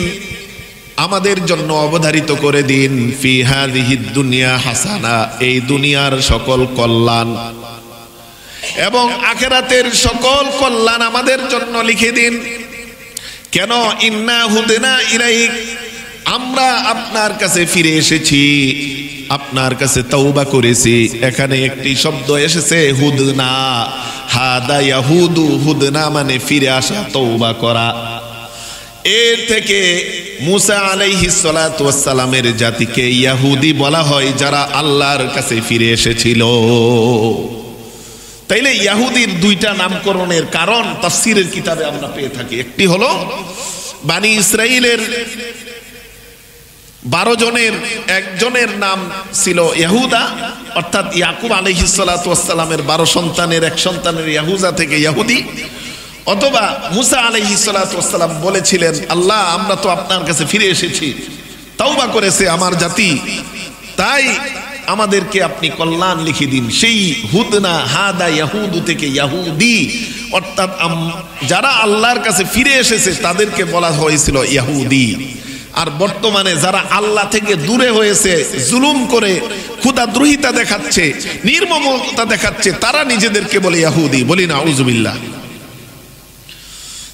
আমাদের জন্য অবধারিত করে দিন, ফি হাযিহিদ দুনিয়া হাসানা, এই দুনিয়ার সকল কল্যাণ এবং আখিরাতের সকল কল্যাণ আমাদের জন্য লিখে দিন। কেন? ইন্না হুদনা ইলাইক, আমরা আপনার কাছে ফিরে এসেছি, আপনার কাছে তওবা করেছি। এখানে একটি শব্দ এসেছে হুদনা, হাদা ইয়াহুদু, হুদনা মানে ফিরে আসা, তওবা করা। এর থেকে মুসা আলাইহিস সালাতু ওয়াস সালামের জাতিকে ইহুদি বলা হয়, যারা আল্লাহর কাছে ফিরে এসেছিল। তাইলে ইহুদির দুইটা নামকরণের কারণ তাফসীরের কিতাবে আমরা পেয়ে থাকি। একটি হলো বানি ইসরাইলের 12 জনের একজনের নাম ছিল ইহুদা, অর্থাৎ ইয়াকুব আলাইহিস সালাতু ওয়াস সালামের 12 সন্তানের এক সন্তানের ইয়াহুদা থেকে ইহুদি। অথবা মুসা আলাইহিস সালাতু ওয়াস সালাম বলেছিলেন, আল্লাহ, আমরা তো আপনার কাছে ফিরে এসেছি, তওবা করেছে আমার জাতি, তাই আমাদেরকে আপনি কল্যাণ লিখে দিন। সেই হুদনা, হাদা ইয়াহুদু থেকে ইহুদি, অর্থাৎ যারা আল্লাহর কাছে ফিরে এসেছে তাদেরকে বলা হয়েছিল ইহুদি। আর বর্তমানে যারা আল্লাহ থেকে দূরে হয়েছে, জুলুম করে ক্ষুধাদ্রোহিতা দেখাচ্ছে, নির্মমতা দেখাচ্ছে, তারা নিজেদেরকে বলে ইহুদি। বলি না আউযুবিল্লাহ।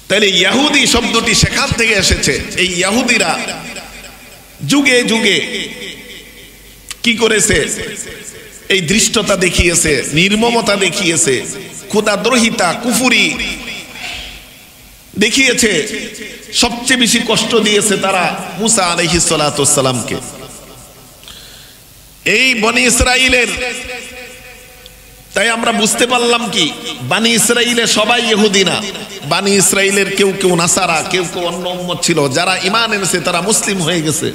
তাহলে ইহুদি শব্দটি সেখান থেকে এসেছে। এই ইহুদিরা যুগে যুগে কি করেছে? এই দৃষ্টতা দেখিয়েছে, নির্মমতা দেখিয়েছে, খোদাদ্রোহিতা, কুফুরি দেখিয়েছে। সবচেয়ে বেশি কষ্ট দিয়েছে তারা মুসা আলাইহিস সালাতু ওয়াস সালামকে। এই বনি ইসরাইলের, তাই আমরা বুঝতে পারলাম কি, বানি ইসরাইলে সবাই ইহুদি না, বানি ইসরাইলের কেউ কেউ নাসারা, কেউ কেউ অন্য উম্মত ছিল। যারা ঈমান এনেছে তারা মুসলিম হয়ে গেছে,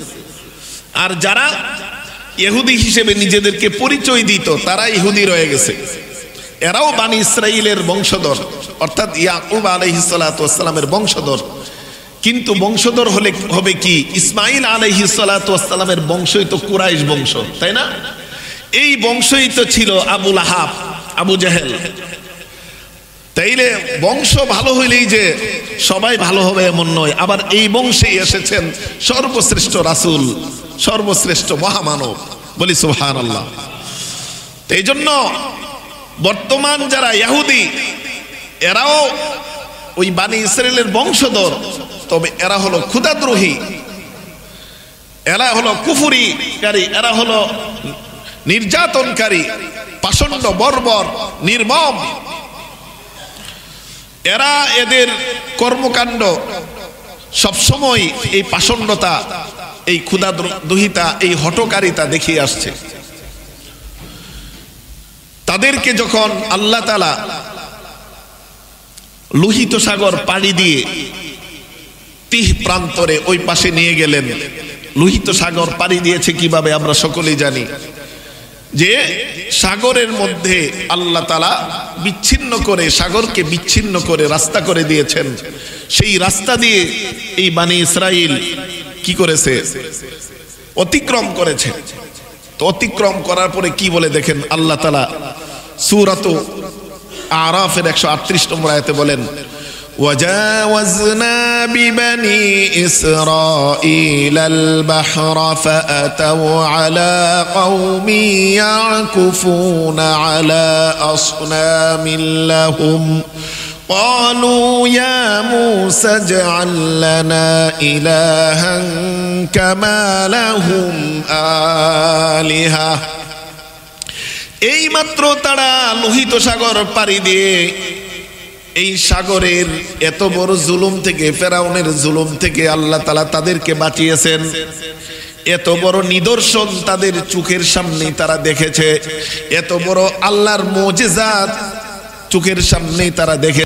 আর যারা ইহুদি হিসেবে নিজেদেরকে পরিচয় দিত তারা ইহুদি রয়ে গেছে। এরাও বানি ইসরাইলের বংশধর, অর্থাৎ ইয়াকুব আলাইহিস সালাতু ওয়াস সালামের বংশধর। কিন্তু বংশধর হলে হবে কি, ইসমাইল আলাইহিস সালাতু ওয়াস সালামের বংশই তো কুরাইশ বংশ, তাই না? এই বংশই তো ছিল আবু লাহাব, আবু জাহেল। তাইলে বংশ ভালো হইলেই যে সবাই ভালো হবে এমন নয়। আবার এই বংশেই এসেছেন সর্বশ্রেষ্ঠ রাসূল, সর্বশ্রেষ্ঠ মহামানব, বলি সুবহানাল্লাহ। এই জন্য বর্তমান যারা ইহুদি এরাও ওই বানি ইসরাইলের বংশধর, তবে এরা হলো ক্ষুধাদ্রোহী, এরা হলো কুফুরিকারী, এরা হলো নির্যাতনকারী, পাষণ্ড, বর্বর, নির্মম। এরা এদের কর্মকাণ্ড সবসময় এই পাষণ্ডতা, এই ক্ষুধাদ্রোহিতা, এই হঠকারিতা দেখিয়ে আসছে। তাদেরকে যখন আল্লাহ তাআলা লোহিত সাগর পাড়ি দিয়ে তিহ প্রান্তরে ওই পাশে নিয়ে গেলেন, লোহিত সাগর পাড়ি দিয়েছে কিভাবে আমরা সকলেই জানি, যে সাগরের মধ্যে আল্লাহ তাআলা বিচ্ছিন্ন করে, সাগরকে বিচ্ছিন্ন করে রাস্তা করে দিয়েছেন। সেই রাস্তা দিয়ে এই বানি ইসরাইল কি করেছে? অতিক্রম করেছে। তো অতিক্রম করার পরে কি বলে দেখেন, আল্লাহ তাআলা সূরাত আরাফের 138 নম্বর আয়াতে বলেন, وجاوزنا ببني إسرائيل البحر فأتوا على قوم يعكفون على أصنام لهم قالوا يا موسى اجعل لنا إلها كما لهم آلهة। এই মাত্র তারা লোহিত সাগর পাড়ি দিয়ে এই সাগরের এত বড় জুলুম থেকে, ফেরাউনের জুলুম থেকে আল্লাহ তাআলা তাদেরকে বাঁচিয়েছেন। এত বড় নিদর্শন তাদের চোখের সামনে তারা দেখেছে, এত বড় আল্লাহর মুজিজাত চোখের সামনে তারা দেখে